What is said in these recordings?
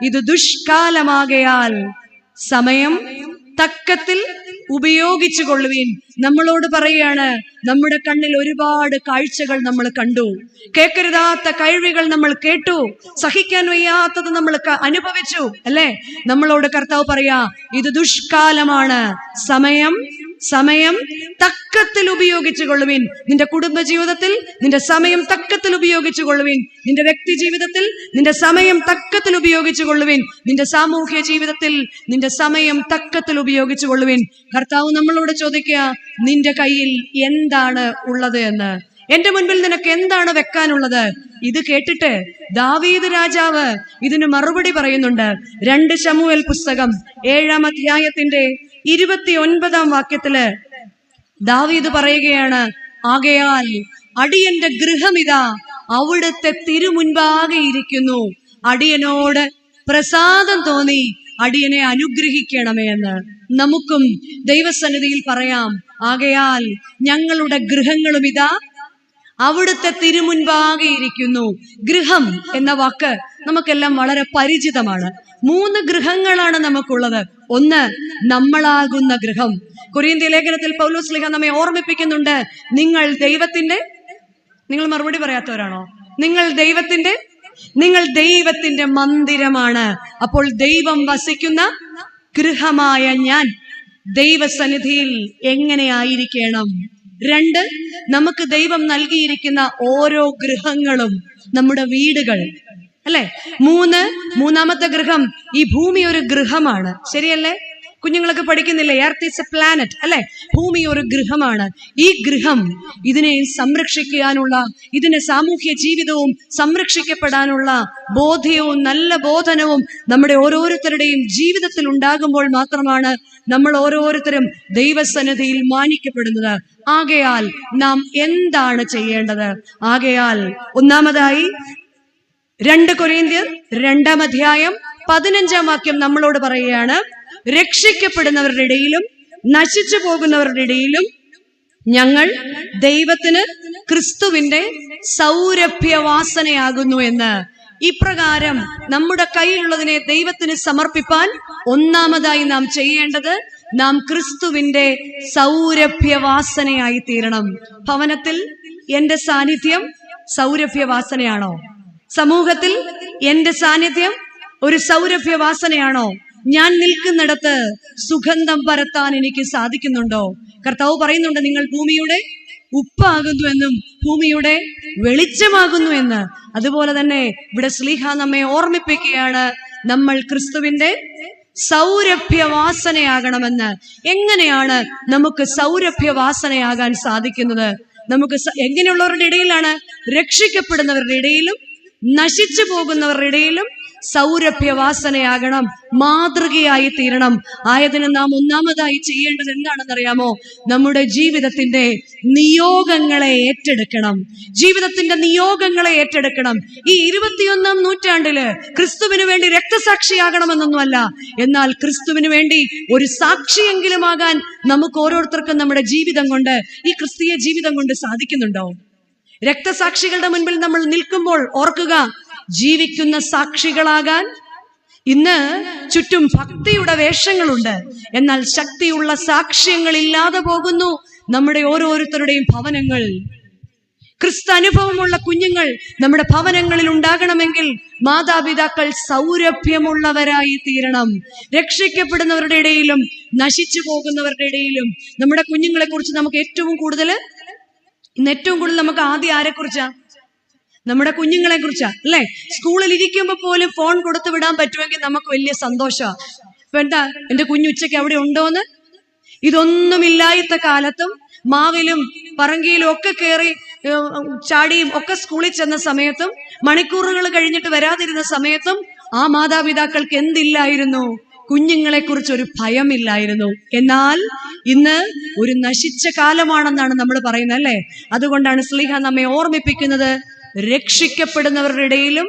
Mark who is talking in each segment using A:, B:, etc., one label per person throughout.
A: ഇത് ദുഷ്കാലമാകയാൽ സമയം തക്കത്തിൽ ഉപയോഗിച്ചു കൊള്ളുവിൻ. നമ്മളോട് പറയുകയാണ്, നമ്മുടെ കണ്ണിൽ ഒരുപാട് കാഴ്ചകൾ നമ്മൾ കണ്ടു, കേൾക്കരുതാത്ത കഴിവുകൾ നമ്മൾ കേട്ടു, സഹിക്കാൻ വയ്യാത്തത് നമ്മൾ അനുഭവിച്ചു അല്ലേ? നമ്മളോട് കർത്താവ് പറയാ, ഇത് ദുഷ്കാലമാണ്, സമയം തക്കത്തിൽ ഉപയോഗിച്ചു കൊള്ളുവിൻ. നിന്റെ കുടുംബ ജീവിതത്തിൽ നിന്റെ സമയം തക്കത്തിൽ ഉപയോഗിച്ചു കൊള്ളുവിൻ. നിന്റെ വ്യക്തി ജീവിതത്തിൽ നിന്റെ സമയം തക്കത്തിൽ ഉപയോഗിച്ചു കൊള്ളുവിൻ. നിന്റെ സാമൂഹ്യ ജീവിതത്തിൽ നിന്റെ സമയം തക്കത്തിൽ ഉപയോഗിച്ചു കൊള്ളുവിൻ. കർത്താവ് നമ്മളോട് ചോദിക്കുക, നിന്റെ കയ്യിൽ എന്താണ് ഉള്ളത് എന്ന്. എന്റെ മുൻപിൽ നിനക്ക് എന്താണ് വെക്കാനുള്ളത്? ഇത് കേട്ടിട്ട് ദാവീദ് രാജാവ് ഇതിന് മറുപടി പറയുന്നുണ്ട്. 2 ശമൂവേൽ പുസ്തകം 7-ാം അധ്യായത്തിന്റെ 29-ാം വാക്യത്തില് ദാവീദ് പറയുകയാണ്, ആകയാൽ അടിയന്റെ ഗൃഹമിതാ അവിടുത്തെ തിരുമുൻപാകെ ഇരിക്കുന്നു, അടിയനോട് പ്രസാദം തോന്നി അടിയനെ അനുഗ്രഹിക്കണമേ എന്ന്. നമുക്കും ദൈവസന്നിധിയിൽ പറയാം, ആകയാൽ ഞങ്ങളുടെ ഗൃഹങ്ങളും ഇതാ അവിടുത്തെ തിരുമുൻപാകെ ഇരിക്കുന്നു. ഗൃഹം എന്ന വാക്ക് നമുക്കെല്ലാം വളരെ പരിചിതമാണ്. 3 ഗൃഹങ്ങളാണ് നമുക്കുള്ളത്. ഒന്ന്, നമ്മളാകുന്ന ഗൃഹം. കൊരിന്ത്യർ ലേഖനത്തിൽ പൗലോസ് ശ്ലീഹ നമ്മെ ഓർമ്മിപ്പിക്കുന്നുണ്ട്, നിങ്ങൾ മറുപടി പറയാത്തവരാണോ? നിങ്ങൾ ദൈവത്തിന്റെ മന്ദിരമാണ്. അപ്പോൾ ദൈവം വസിക്കുന്ന ഗൃഹമായ ഞാൻ ദൈവസന്നിധിയിൽ എങ്ങനെയായിരിക്കണം? 2, നമുക്ക് ദൈവം നൽകിയിരിക്കുന്ന ഓരോ ഗൃഹങ്ങളും നമ്മുടെ വീടുകൾ അല്ലെ? 3, മൂന്നാമത്തെ ഗൃഹം, ഈ ഭൂമി ഒരു ഗൃഹമാണ്, ശരിയല്ലേ? കുഞ്ഞുങ്ങളൊക്കെ പഠിക്കുന്നില്ലേ? എർത്ത് ഈസ് എ പ്ലാനറ്റ് അല്ലെ? ഭൂമി ഒരു ഗൃഹമാണ്. ഈ ഗൃഹം, ഇതിനെ സംരക്ഷിക്കാനുള്ള, ഇതിന്റെ സാമൂഹ്യ ജീവിതവും സംരക്ഷിക്കപ്പെടാനുള്ള ബോധ്യവും നല്ല ബോധനവും നമ്മുടെ ഓരോരുത്തരുടെയും ജീവിതത്തിൽ ഉണ്ടാകുമ്പോൾ മാത്രമാണ് നമ്മൾ ഓരോരുത്തരും ദൈവസന്നിധിയിൽ മാനിക്കപ്പെടുന്നത്. ആകയാൽ നാം എന്താണ് ചെയ്യേണ്ടത്? ആകയാൽ ഒന്നാമതായി 2 കൊരിന്ത്യർ 2-ാം അധ്യായം 15-ാം വാക്യം നമ്മളോട് പറയുകയാണ്, രക്ഷിക്കപ്പെടുന്നവരുടെ ഇടയിലും നശിച്ചു പോകുന്നവരുടെ ഇടയിലും ഞങ്ങൾ ദൈവത്തിന് ക്രിസ്തുവിന്റെ സൗരഭ്യവാസനയാകുന്നു എന്ന്. ഇപ്രകാരം നമ്മുടെ കയ്യിലുള്ളതിനെ ദൈവത്തിന് സമർപ്പിപ്പാൻ ഒന്നാമതായി നാം ചെയ്യേണ്ടത്, നാം ക്രിസ്തുവിന്റെ സൗരഭ്യവാസനയായി തീരണം. ഭവനത്തിൽ എന്റെ സാന്നിധ്യം സൗരഭ്യവാസനയാണോ? സമൂഹത്തിൽ എന്റെ സാന്നിധ്യം ഒരു സൗരഭ്യവാസനയാണോ? ഞാൻ നിൽക്കുന്നിടത്ത് സുഗന്ധം പരത്താൻ എനിക്ക് സാധിക്കുന്നുണ്ടോ? കർത്താവ് പറയുന്നുണ്ട്, നിങ്ങൾ ഭൂമിയുടെ ഉപ്പാകുന്നു എന്നും ഭൂമിയുടെ വെളിച്ചമാകുന്നു എന്ന്. അതുപോലെ തന്നെ ഇവിടെ ശ്ലീഹ നമ്മെ ഓർമ്മിപ്പിക്കുകയാണ്, നമ്മൾ ക്രിസ്തുവിന്റെ സൗരഭ്യവാസനയാകണമെന്ന്. എങ്ങനെയാണ് നമുക്ക് സൗരഭ്യവാസനയാകാൻ സാധിക്കുന്നത്? നമുക്ക് എങ്ങനെയുള്ളവരുടെ ഇടയിലാണ്? രക്ഷിക്കപ്പെടുന്നവരുടെ ഇടയിലും നശിച്ചു പോകുന്നവരുടെ ഇടയിലും സൗരഭ്യവാസനയാകണം, മാതൃകയായി തീരണം. ആയതിന് നാം ഒന്നാമതായി ചെയ്യേണ്ടത് എന്താണെന്നറിയാമോ? നമ്മുടെ ജീവിതത്തിന്റെ നിയോഗങ്ങളെ ഏറ്റെടുക്കണം. ഈ 21-ാം നൂറ്റാണ്ടില് ക്രിസ്തുവിന് വേണ്ടി രക്തസാക്ഷിയാകണമെന്നൊന്നുമല്ല, എന്നാൽ ക്രിസ്തുവിന് വേണ്ടി ഒരു സാക്ഷിയെങ്കിലും ആകാൻ നമുക്ക് ഓരോരുത്തർക്കും നമ്മുടെ ജീവിതം കൊണ്ട്, ഈ ക്രിസ്തീയ ജീവിതം കൊണ്ട് സാധിക്കുന്നുണ്ടോ? രക്തസാക്ഷികളുടെ മുൻപിൽ നമ്മൾ നിൽക്കുമ്പോൾ ഓർക്കുക, ജീവിക്കുന്ന സാക്ഷികളാകാൻ ഇന്ന് ചുറ്റും ഭക്തിയുടെ വേഷങ്ങളുണ്ട്, എന്നാൽ ശക്തിയുള്ള സാക്ഷ്യങ്ങൾ ഇല്ലാതെ പോകുന്നു നമ്മുടെ ഓരോരുത്തരുടെയും ഭവനങ്ങൾ. ക്രിസ്തു അനുഭവമുള്ള കുഞ്ഞുങ്ങൾ നമ്മുടെ ഭവനങ്ങളിൽ ഉണ്ടാകണമെങ്കിൽ മാതാപിതാക്കൾ സൗരഭ്യമുള്ളവരായി തീരണം. രക്ഷിക്കപ്പെടുന്നവരുടെ ഇടയിലും നശിച്ചു പോകുന്നവരുടെ ഇടയിലും നമ്മുടെ കുഞ്ഞുങ്ങളെ കുറിച്ച് നമുക്ക് ഏറ്റവും കൂടുതൽ നമുക്ക് ആദ്യം ആരെക്കുറിച്ചാ? നമ്മുടെ കുഞ്ഞുങ്ങളെ കുറിച്ചാ അല്ലെ? സ്കൂളിൽ ഇരിക്കുമ്പോ പോലും ഫോൺ കൊടുത്തു വിടാൻ പറ്റുമെങ്കിൽ നമുക്ക് വലിയ സന്തോഷമാണ്. ഇപ്പൊ എന്താ, എന്റെ കുഞ്ഞു ഉച്ചയ്ക്ക് അവിടെ ഉണ്ടോന്ന്? ഇതൊന്നുമില്ലാത്ത കാലത്തും മാവിലും പറങ്കിയിലും ഒക്കെ കയറി ചാടിയും ഒക്കെ സ്കൂളിൽ ചെന്ന സമയത്തും മണിക്കൂറുകൾ കഴിഞ്ഞിട്ട് വരാതിരുന്ന സമയത്തും ആ മാതാപിതാക്കൾക്ക് എന്തില്ലായിരുന്നു? കുഞ്ഞുങ്ങളെ കുറിച്ച് ഒരു ഭയമില്ലായിരുന്നു. എന്നാൽ ഇന്ന് ഒരു നശിച്ച കാലമാണെന്നാണ് നമ്മൾ പറയുന്നത് അല്ലെ? അതുകൊണ്ടാണ് ശ്ലീഹ നമ്മെ ഓർമ്മിപ്പിക്കുന്നത്, രക്ഷിക്കപ്പെടുന്നവരുടെ ഇടയിലും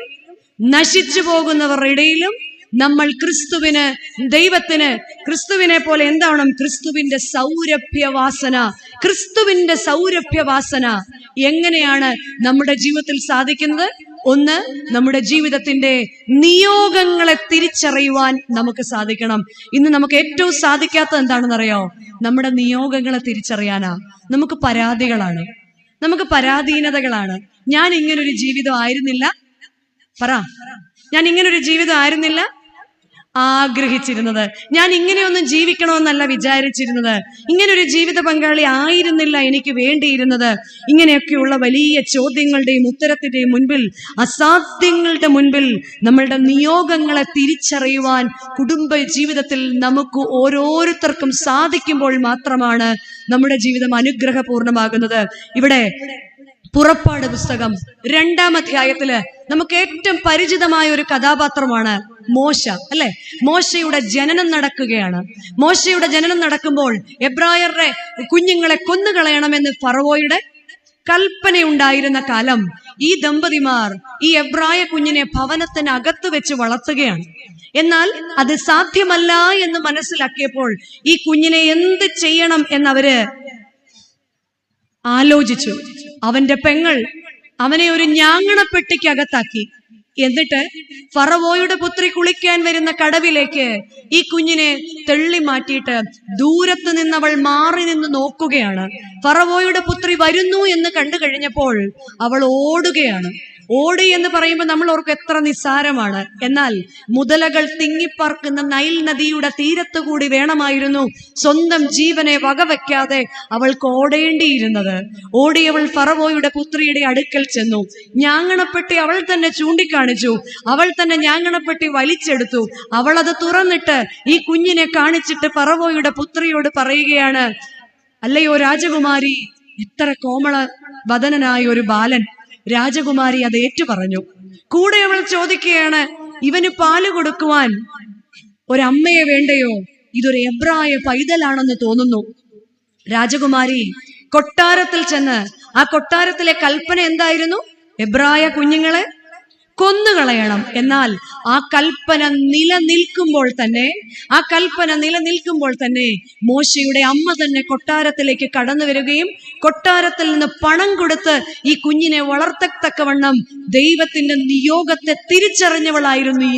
A: നശിച്ചു പോകുന്നവരുടെ ഇടയിലും നമ്മൾ ക്രിസ്തുവിനെ പോലെ എന്താവണം? ക്രിസ്തുവിന്റെ സൗരഭ്യവാസന എങ്ങനെയാണ് നമ്മുടെ ജീവിതത്തിൽ സാധിക്കുന്നത്? ഒന്ന്, നമ്മുടെ ജീവിതത്തിന്റെ നിയോഗങ്ങളെ തിരിച്ചറിയുവാൻ നമുക്ക് സാധിക്കണം. ഇന്ന് നമുക്ക് ഏറ്റവും സാധിക്കാത്തത് എന്താണെന്നറിയോ? നമ്മുടെ നിയോഗങ്ങളെ തിരിച്ചറിയാനാ. നമുക്ക് പരാതികളാണ്, നമുക്ക് പരാധീനതകളാണ്. ഞാൻ ഇങ്ങനൊരു ജീവിതം ആയിരുന്നില്ല, ഞാൻ ഇങ്ങനൊരു ജീവിതം ആയിരുന്നില്ല ആഗ്രഹിച്ചിരുന്നത്, ഞാൻ ഇങ്ങനെയൊന്നും ജീവിക്കണമെന്നല്ല വിചാരിച്ചിരുന്നത്, ഇങ്ങനൊരു ജീവിത പങ്കാളി ആയിരുന്നില്ല എനിക്ക് വേണ്ടിയിരുന്നത്. ഇങ്ങനെയൊക്കെയുള്ള വലിയ ചോദ്യങ്ങളുടെയും ഉത്തരത്തിന്റെയും മുൻപിൽ, അസാധ്യങ്ങളുടെ മുൻപിൽ നമ്മളുടെ നിയോഗങ്ങളെ തിരിച്ചറിയുവാൻ കുടുംബ ജീവിതത്തിൽ നമുക്ക് ഓരോരുത്തർക്കും സാധിക്കുമ്പോൾ മാത്രമാണ് നമ്മുടെ ജീവിതം അനുഗ്രഹപൂർണമാകുന്നത്. ഇവിടെ പുറപ്പാട് പുസ്തകം 2-ാം അധ്യായത്തില് നമുക്ക് ഏറ്റവും പരിചിതമായ ഒരു കഥാപാത്രമാണ് മോശ, അല്ലെ? മോശയുടെ ജനനം നടക്കുകയാണ്. മോശയുടെ ജനനം നടക്കുമ്പോൾ എബ്രായരുടെ കുഞ്ഞുങ്ങളെ കൊന്നുകളയണമെന്ന് ഫറവോയുടെ കൽപ്പനയുണ്ടായിരുന്ന കാലം ഈ ദമ്പതിമാർ ഈ എബ്രായ കുഞ്ഞിനെ ഭവനത്തിനകത്ത് വെച്ച് വളർത്തുകയാണ്. എന്നാൽ അത് സാധ്യമല്ല എന്ന് മനസ്സിലാക്കിയപ്പോൾ ഈ കുഞ്ഞിനെ എന്ത് ചെയ്യണം എന്നവര് ആലോചിച്ചു. അവന്റെ പെങ്ങൾ അവനെ ഒരു ഞാങ്ങണപ്പെട്ടിക്കകത്താക്കി. എന്നിട്ട് ഫറവോയുടെ പുത്രി കുളിക്കാൻ വരുന്ന കടവിലേക്ക് ഈ കുഞ്ഞിനെ തെള്ളി മാറ്റിയിട്ട് ദൂരത്ത് നിന്നവൾ മാറി നിന്ന് നോക്കുകയാണ്. ഫറവോയുടെ പുത്രി വരുന്നു എന്ന് കണ്ടു കഴിഞ്ഞപ്പോൾ അവൾ ഓടുകയാണ്. ഓടി എന്ന് പറയുമ്പോൾ നമ്മൾ ഓർക്കും എത്ര നിസ്സാരമാണ്. എന്നാൽ മുതലകൾ തിങ്ങിപ്പാർക്കുന്ന നൈൽ നദിയുടെ തീരത്തുകൂടി വേണമായിരുന്നു സ്വന്തം ജീവനെ വകവയ്ക്കാതെ അവൾക്ക് ഓടേണ്ടിയിരുന്നത്. ഓടിയവൾ ഫറവോയുടെ പുത്രിയുടെ അടുക്കൽ ചെന്നു. ഞാങ്ങണപ്പെട്ടി അവൾ തന്നെ ചൂണ്ടിക്കാണിച്ചു. അവൾ തന്നെ ഞാങ്ങണപ്പെട്ടി വലിച്ചെടുത്തു. അവൾ അത് തുറന്നിട്ട് ഈ കുഞ്ഞിനെ കാണിച്ചിട്ട് ഫറവോയുടെ പുത്രിയോട് പറയുകയാണ്, അല്ലയോ രാജകുമാരി, എത്ര കോമള വദനനായ ഒരു ബാലൻ. രാജകുമാരി അത് ഏറ്റു പറഞ്ഞു. കൂടെ അവൾ ചോദിക്കുകയാണ്, ഇവന് പാല് കൊടുക്കുവാൻ ഒരമ്മയെ വേണ്ടയോ? ഇതൊരു എബ്രായ പൈതലാണെന്ന് തോന്നുന്നു. രാജകുമാരി കൊട്ടാരത്തിൽ ചെന്ന്, ആ കൊട്ടാരത്തിലെ കൽപ്പന എന്തായിരുന്നു? എബ്രായ കുഞ്ഞുങ്ങളെ കൊന്നുകളയണം. എന്നാൽ ആ കൽപ്പന നിലനിൽക്കുമ്പോൾ തന്നെ മോശയുടെ അമ്മ തന്നെ കൊട്ടാരത്തിലേക്ക് കടന്നു വരികയും കൊട്ടാരത്തിൽ നിന്ന് പണം കൊടുത്ത് ഈ കുഞ്ഞിനെ വളർത്തത്തക്കവണ്ണം ദൈവത്തിന്റെ നിയോഗത്തെ തിരിച്ചറിഞ്ഞവളായിരുന്നു ഈ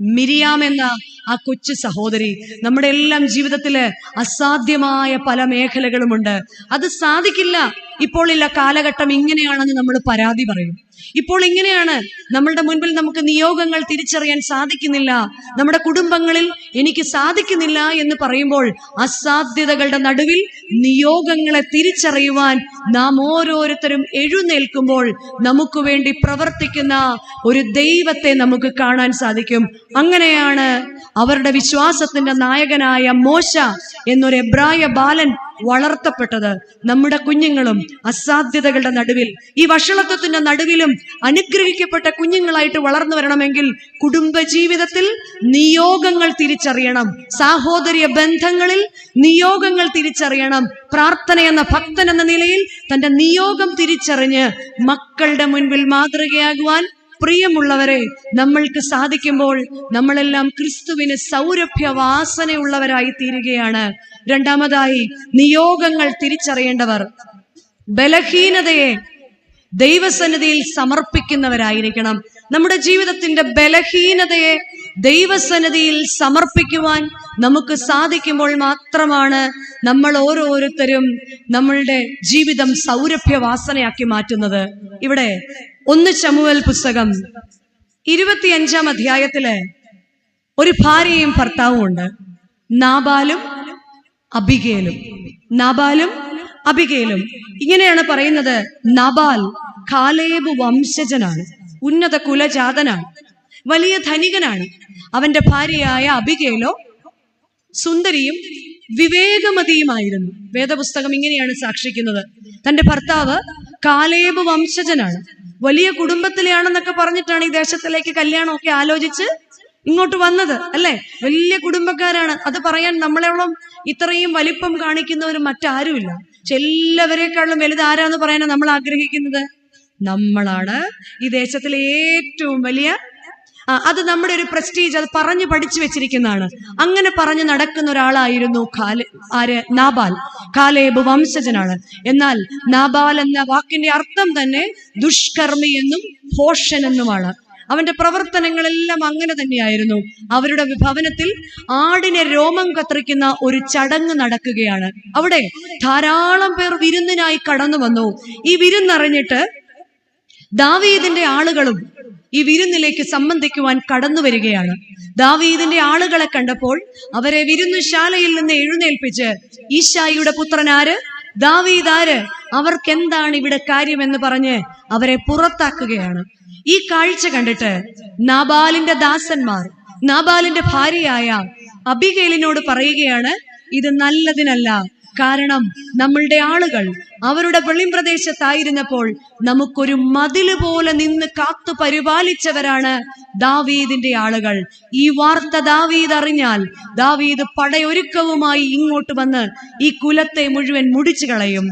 A: മിരിയാം എന്ന ആ കൊച്ചു സഹോദരി. നമ്മുടെ എല്ലാം ജീവിതത്തില് അസാധ്യമായ പല മേഖലകളുമുണ്ട്. അത് സാധിക്കില്ല, ഇപ്പോൾ ഇല്ല, കാലഘട്ടം ഇങ്ങനെയാണെന്ന് നമ്മൾ പരാതി പറയും. ഇപ്പോൾ ഇങ്ങനെയാണ്, നമ്മളുടെ മുൻപിൽ നമുക്ക് നിയോഗങ്ങൾ തിരിച്ചറിയാൻ സാധിക്കുന്നില്ല, നമ്മുടെ കുടുംബങ്ങളിൽ എനിക്ക് സാധിക്കുന്നില്ല എന്ന് പറയുമ്പോൾ അസാധ്യതകളുടെ നടുവിൽ നിയോഗങ്ങളെ തിരിച്ചറിയുവാൻ നാം ഓരോരുത്തരും എഴുന്നേൽക്കുമ്പോൾ നമുക്ക് വേണ്ടി പ്രവർത്തിക്കുന്ന ഒരു ദൈവത്തെ നമുക്ക് കാണാൻ സാധിക്കും. അങ്ങനെയാണ് അവരുടെ വിശ്വാസത്തിന്റെ നായകനായ മോശ എന്നൊരു എബ്രായ ബാലൻ വളർത്തപ്പെട്ടത്. നമ്മുടെ കുഞ്ഞുങ്ങളും അസാധ്യതകളുടെ നടുവിൽ, ഈ വഷളത്വത്തിന്റെ നടുവിലും അനുഗ്രഹിക്കപ്പെട്ട കുഞ്ഞുങ്ങളായിട്ട് വളർന്നു വരണമെങ്കിൽ കുടുംബ ജീവിതത്തിൽ നിയോഗങ്ങൾ തിരിച്ചറിയണം, സാഹോദര്യ ബന്ധങ്ങളിൽ നിയോഗങ്ങൾ തിരിച്ചറിയണം. പ്രാർത്ഥന എന്ന ഭക്തൻ എന്ന നിലയിൽ തന്റെ നിയോഗം തിരിച്ചറിഞ്ഞ് മക്കളുടെ മുൻപിൽ മാതൃകയാകുവാൻ പ്രിയമുള്ളവരെ നമ്മൾക്ക് സാധിക്കുമ്പോൾ നമ്മളെല്ലാം ക്രിസ്തുവിന് സൗരഭ്യവാസനയുള്ളവരായി തീരുകയാണ്. രണ്ടാമതായി, നിയോഗങ്ങൾ തിരിച്ചറിയേണ്ടവർ ബലഹീനതയെ ദൈവസന്നിധിയിൽ സമർപ്പിക്കുന്നവരായിരിക്കണം. നമ്മുടെ ജീവിതത്തിന്റെ ബലഹീനതയെ ദൈവസന്നിധിയിൽ സമർപ്പിക്കുവാൻ നമുക്ക് സാധിക്കുമ്പോൾ മാത്രമാണ് നമ്മൾ ഓരോരുത്തരും നമ്മളുടെ ജീവിതം സൗരഭ്യവാസനയാക്കി മാറ്റുന്നത്. ഇവിടെ 1 ശമൂവേൽ പുസ്തകം 25-ാം അധ്യായത്തില് ഒരു ഭാര്യയും ഭർത്താവും ഉണ്ട്, നാബാലും അബിഗേലും. ഇങ്ങനെയാണ് പറയുന്നത്, നാബാൽ കാലേബ് വംശജനാണ്, ഉന്നത കുലജാതനാണ്, വലിയ ധനികനാണ്. അവന്റെ ഭാര്യയായ അബിഗേലോ സുന്ദരിയും വിവേകമതിയുമായിരുന്നു. വേദപുസ്തകം ഇങ്ങനെയാണ് സാക്ഷിക്കുന്നത്. തന്റെ ഭർത്താവ് കാലേബ് വംശജനാണ്, വലിയ കുടുംബത്തിലെയാണെന്നൊക്കെ പറഞ്ഞിട്ടാണ് ഈ ദേശത്തിലേക്ക് കല്യാണമൊക്കെ ആലോചിച്ച് ഇങ്ങോട്ട് വന്നത്, അല്ലെ? വലിയ കുടുംബക്കാരാണ്. അത് പറയാൻ നമ്മളോളം ഇത്രയും വലിപ്പം കാണിക്കുന്നവർ മറ്റാരുമില്ല. എല്ലാവരെക്കാളും വലുത് ആരാന്ന് പറയാനാണ് നമ്മൾ ആഗ്രഹിക്കുന്നത്? നമ്മളാണ് ഈ ദേശത്തിലെ ഏറ്റവും വലിയ അത് നമ്മുടെ ഒരു പ്രസ്റ്റീജ്, അത് പറഞ്ഞു പഠിച്ചു വെച്ചിരിക്കുന്നതാണ്. അങ്ങനെ പറഞ്ഞു നടക്കുന്ന ഒരാളായിരുന്നു നാബാൽ. കാലേബ് വംശജനാണ്. എന്നാൽ നാബാൽ എന്ന വാക്കിന്റെ അർത്ഥം തന്നെ ദുഷ്കർമ്മി എന്നും ഭോഷൻ എന്നുമാണ്. അവന്റെ പ്രവർത്തനങ്ങളെല്ലാം അങ്ങനെ തന്നെയായിരുന്നു. അവരുടെ ഭവനത്തിൽ ആടിനെ രോമം കത്രിക്കുന്ന ഒരു ചടങ്ങ് നടക്കുകയാണ്. അവിടെ ധാരാളം പേർ വിരുന്നിനായി കടന്നു വന്നു. ഈ വിരുന്നറിഞ്ഞിട്ട് ദാവീദിന്റെ ആളുകളും ഈ വിരുന്നിലേക്ക് സംബന്ധിക്കുവാൻ കടന്നു വരികയാണ്. ദാവീദിന്റെ ആളുകളെ കണ്ടപ്പോൾ അവരെ വിരുന്നുശാലയിൽ നിന്ന് എഴുന്നേൽപ്പിച്ച്, ഈശായിയുടെ പുത്രനാര്, ദാവീദ് ആര്, അവർക്കെന്താണ് ഇവിടെ കാര്യമെന്ന് പറഞ്ഞ് അവരെ പുറത്താക്കുകയാണ്. ഈ കാഴ്ച കണ്ടിട്ട് നാബാലിന്റെ ദാസന്മാർ നാബാലിന്റെ ഭാര്യയായ അബിഗേലിനോട് പറയുകയാണ്, ഇത് നല്ലതിനല്ല. കാരണം നമ്മളുടെ ആളുകൾ അവരുടെ വെളിമ്പ്രദേശത്തായിരുന്നപ്പോൾ നമുക്കൊരു മതില് പോലെ നിന്ന് കാത്തു പരിപാലിച്ചവരാണ് ദാവീദിന്റെ ആളുകൾ. ഈ വാർത്ത ദാവീദ് അറിഞ്ഞാൽ ദാവീദ് പടയൊരുക്കവുമായി ഇങ്ങോട്ട് വന്ന് ഈ കുലത്തെ മുഴുവൻ മുടിച്ചു കളയും.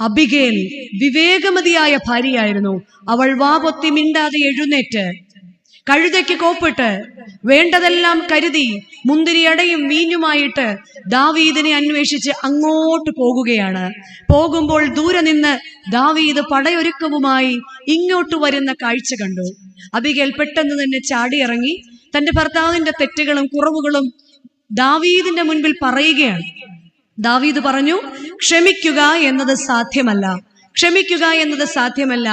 A: അബിഗേൽ വിവേകമതിയായ ഭാര്യയായിരുന്നു. അവൾ വാപൊത്തി മിണ്ടാതെ എഴുന്നേറ്റ് കഴുതയ്ക്ക് കോപ്പിട്ട് വേണ്ടതെല്ലാം കരുതി മുന്തിരിയടയും വീഞ്ഞുമായിട്ട് ദാവീദിനെ അന്വേഷിച്ച് അങ്ങോട്ട് പോകുകയാണ്. പോകുമ്പോൾ ദൂരെ നിന്ന് ദാവീദ് പടയൊരുക്കവുമായി ഇങ്ങോട്ട് വരുന്ന കാഴ്ച കണ്ടു. അബിഗേൽ പെട്ടെന്ന് തന്നെ ചാടിയിറങ്ങി തന്റെ ഭർത്താവിന്റെ തെറ്റുകളും കുറവുകളും ദാവീദിന്റെ മുൻപിൽ പറയുകയാണ്. ദാവീദ് പറഞ്ഞു, ക്ഷമിക്കുക എന്നത് സാധ്യമല്ല, ക്ഷമിക്കുക എന്നത് സാധ്യമല്ല.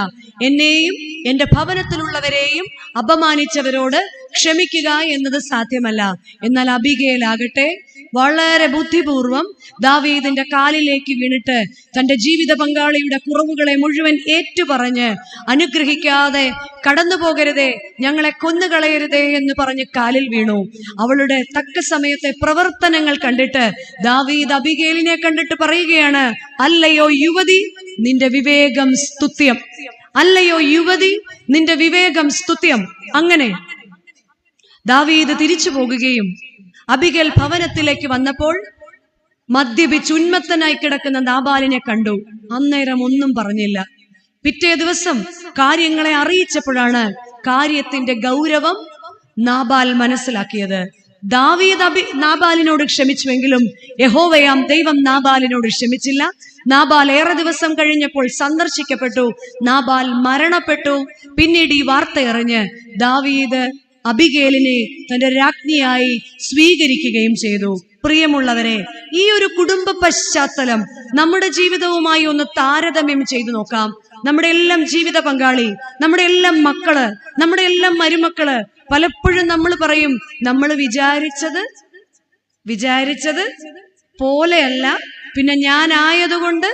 A: എന്നെയും എന്റെ ഭവനത്തിലുള്ളവരെയും അപമാനിച്ചവരോട് ക്ഷമിക്കുക എന്നത് സാധ്യമല്ല. എന്നാൽ അബിഗേലാകട്ടെ വളരെ ബുദ്ധിപൂർവം ദാവീദിന്റെ കാലിലേക്ക് വീണിട്ട് തന്റെ ജീവിത പങ്കാളിയുടെ കുറവുകളെ മുഴുവൻ ഏറ്റുപറഞ്ഞ്, അനുഗ്രഹിക്കാതെ കടന്നു പോകരുതേ, ഞങ്ങളെ കൊന്നുകളയരുതേ എന്ന് പറഞ്ഞ് കാലിൽ വീണു. അവളുടെ തക്ക സമയത്തെ പ്രവർത്തനങ്ങൾ കണ്ടിട്ട് ദാവീദ് അബിഗേലിനെ കണ്ടിട്ട് പറയുകയാണ്, അല്ലയോ യുവതി, നിന്റെ വിവേകം സ്തുത്യം, അല്ലയോ യുവതി, നിന്റെ വിവേകം സ്തുത്യം. അങ്ങനെ ദാവീദ് തിരിച്ചു പോകുകയും അബിഗേൽ ഭവനത്തിലേക്ക് വന്നപ്പോൾ മദ്യപിച്ച് ഉന്മത്തനായി കിടക്കുന്ന നാബാലിനെ കണ്ടു. അന്നേരം ഒന്നും പറഞ്ഞില്ല. പിറ്റേ ദിവസം കാര്യങ്ങളെ അറിയിച്ചപ്പോഴാണ് കാര്യത്തിന്റെ ഗൗരവം നാബാൽ മനസ്സിലാക്കിയത്. ദാവീദ് നാബാലിനോട് ക്ഷമിച്ചുവെങ്കിലും യഹോവയാം ദൈവം നാബാലിനോട് ക്ഷമിച്ചില്ല. നാബാൽ ഏറെ ദിവസം കഴിഞ്ഞപ്പോൾ സന്ദർശിക്കപ്പെട്ടു. നാബാൽ മരണപ്പെട്ടു. പിന്നീട് ഈ വാർത്ത അറിഞ്ഞ് ദാവീദ് അബിഗേലിനെ തന്റെ രാജ്ഞിയായി സ്വീകരിക്കുകയും ചെയ്തു. പ്രിയമുള്ളവരെ, ഈ ഒരു കുടുംബ പശ്ചാത്തലം നമ്മുടെ ജീവിതവുമായി ഒന്ന് താരതമ്യം ചെയ്തു നോക്കാം. നമ്മുടെ എല്ലാം ജീവിത പങ്കാളി, നമ്മുടെ എല്ലാം മക്കള്, നമ്മുടെ എല്ലാം മരുമക്കള്, പലപ്പോഴും നമ്മൾ പറയും, നമ്മൾ വിചാരിച്ചത് പോലെയല്ല, പിന്നെ ഞാനായതുകൊണ്ട്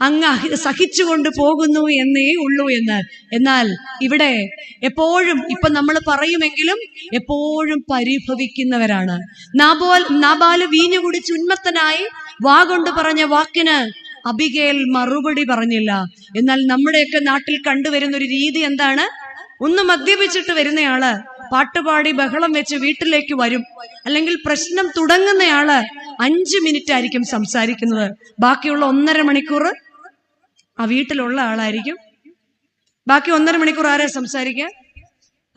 A: അങ്ങ് സഹിച്ചുകൊണ്ട് പോകുന്നു എന്നേ ഉള്ളൂ എന്ന്. എന്നാൽ ഇവിടെ എപ്പോഴും ഇപ്പൊ നമ്മൾ പറയുമെങ്കിലും എപ്പോഴും പരിഭവിക്കുന്നവരാണ്. നാബാല് വീഞ്ഞു കുടിച്ച് ഉന്മത്തനായി കൊണ്ട് പറഞ്ഞ വാക്കിന് അബിഗേൽ മറുപടി പറഞ്ഞില്ല. എന്നാൽ നമ്മുടെയൊക്കെ നാട്ടിൽ കണ്ടുവരുന്ന ഒരു രീതി എന്താണ്? ഒന്ന് മദ്യപിച്ചിട്ട് വരുന്നയാള് പാട്ടുപാടി ബഹളം വെച്ച് വീട്ടിലേക്ക് വരും. അല്ലെങ്കിൽ പ്രശ്നം തുടങ്ങുന്നയാള് 5 മിനിറ്റ് ആയിരിക്കും സംസാരിക്കുന്നത്. ബാക്കിയുള്ള 1.5 മണിക്കൂർ ആ വീട്ടിലുള്ള ആളായിരിക്കും. ബാക്കി 1.5 മണിക്കൂർ ആരാ സംസാരിക്കുക?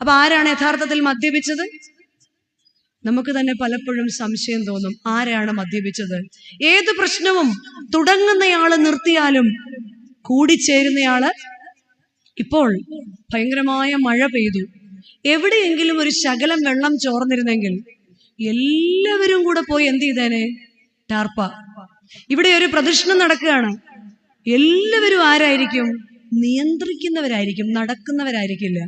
A: അപ്പൊ ആരാണ് യഥാർത്ഥത്തിൽ മദ്യപിച്ചത്? നമുക്ക് തന്നെ പലപ്പോഴും സംശയം തോന്നും, ആരാണ് മദ്യപിച്ചത്? ഏത് പ്രശ്നവും തുടങ്ങുന്നയാള് നിർത്തിയാലും കൂടിച്ചേരുന്നയാള്. ഇപ്പോൾ ഭയങ്കരമായ മഴ പെയ്തു. എവിടെയെങ്കിലും ഒരു ശകലം വെള്ളം ചോർന്നിരുന്നെങ്കിൽ എല്ലാവരും കൂടെ പോയി എന്ത് ചെയ്തേനെ? ടാർപ്പ. ഇവിടെ ഒരു പ്രദക്ഷിണം നടക്കുകയാണ്. എല്ലാവരും ആരായിരിക്കും? നിയന്ത്രിക്കുന്നവരായിരിക്കും, നടക്കുന്നവരായിരിക്കില്ല,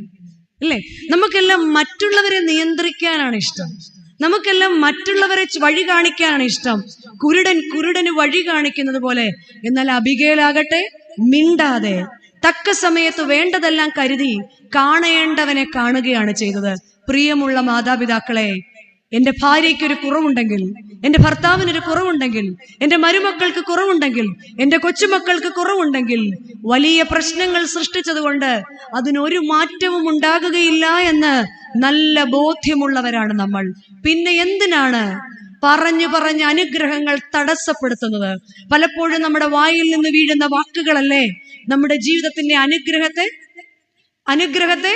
A: അല്ലേ? നമുക്കെല്ലാം മറ്റുള്ളവരെ നിയന്ത്രിക്കാനാണ് ഇഷ്ടം. നമുക്കെല്ലാം മറ്റുള്ളവരെ വഴി കാണിക്കാനാണ് ഇഷ്ടം. കുരുടന് വഴി കാണിക്കുന്നത് പോലെ. എന്നാൽ അബിഗേലാകട്ടെ മിണ്ടാതെ തക്ക സമയത്ത് വേണ്ടതെല്ലാം കരുതി കാണേണ്ടവനെ കാണുകയാണ് ചെയ്തത്. പ്രിയമുള്ള മാതാപിതാക്കളെ, എന്റെ ഭാര്യയ്ക്കൊരു കുറവുണ്ടെങ്കിൽ, എന്റെ ഭർത്താവിനൊരു കുറവുണ്ടെങ്കിൽ, എന്റെ മരുമക്കൾക്ക് കുറവുണ്ടെങ്കിൽ, എന്റെ കൊച്ചുമക്കൾക്ക് കുറവുണ്ടെങ്കിൽ, വലിയ പ്രശ്നങ്ങൾ സൃഷ്ടിച്ചതുകൊണ്ട് അതിനൊരു മാറ്റവും ഉണ്ടാകുകയില്ല എന്ന് നല്ല ബോധ്യമുള്ളവരാണ് നമ്മൾ. പിന്നെ എന്തിനാണ് പറഞ്ഞ് അനുഗ്രഹങ്ങൾ തടസ്സപ്പെടുത്തുന്നത്? പലപ്പോഴും നമ്മുടെ വായിൽ നിന്ന് വീഴുന്ന വാക്കുകളല്ലേ നമ്മുടെ ജീവിതത്തിന്റെ അനുഗ്രഹത്തെ അനുഗ്രഹത്തെ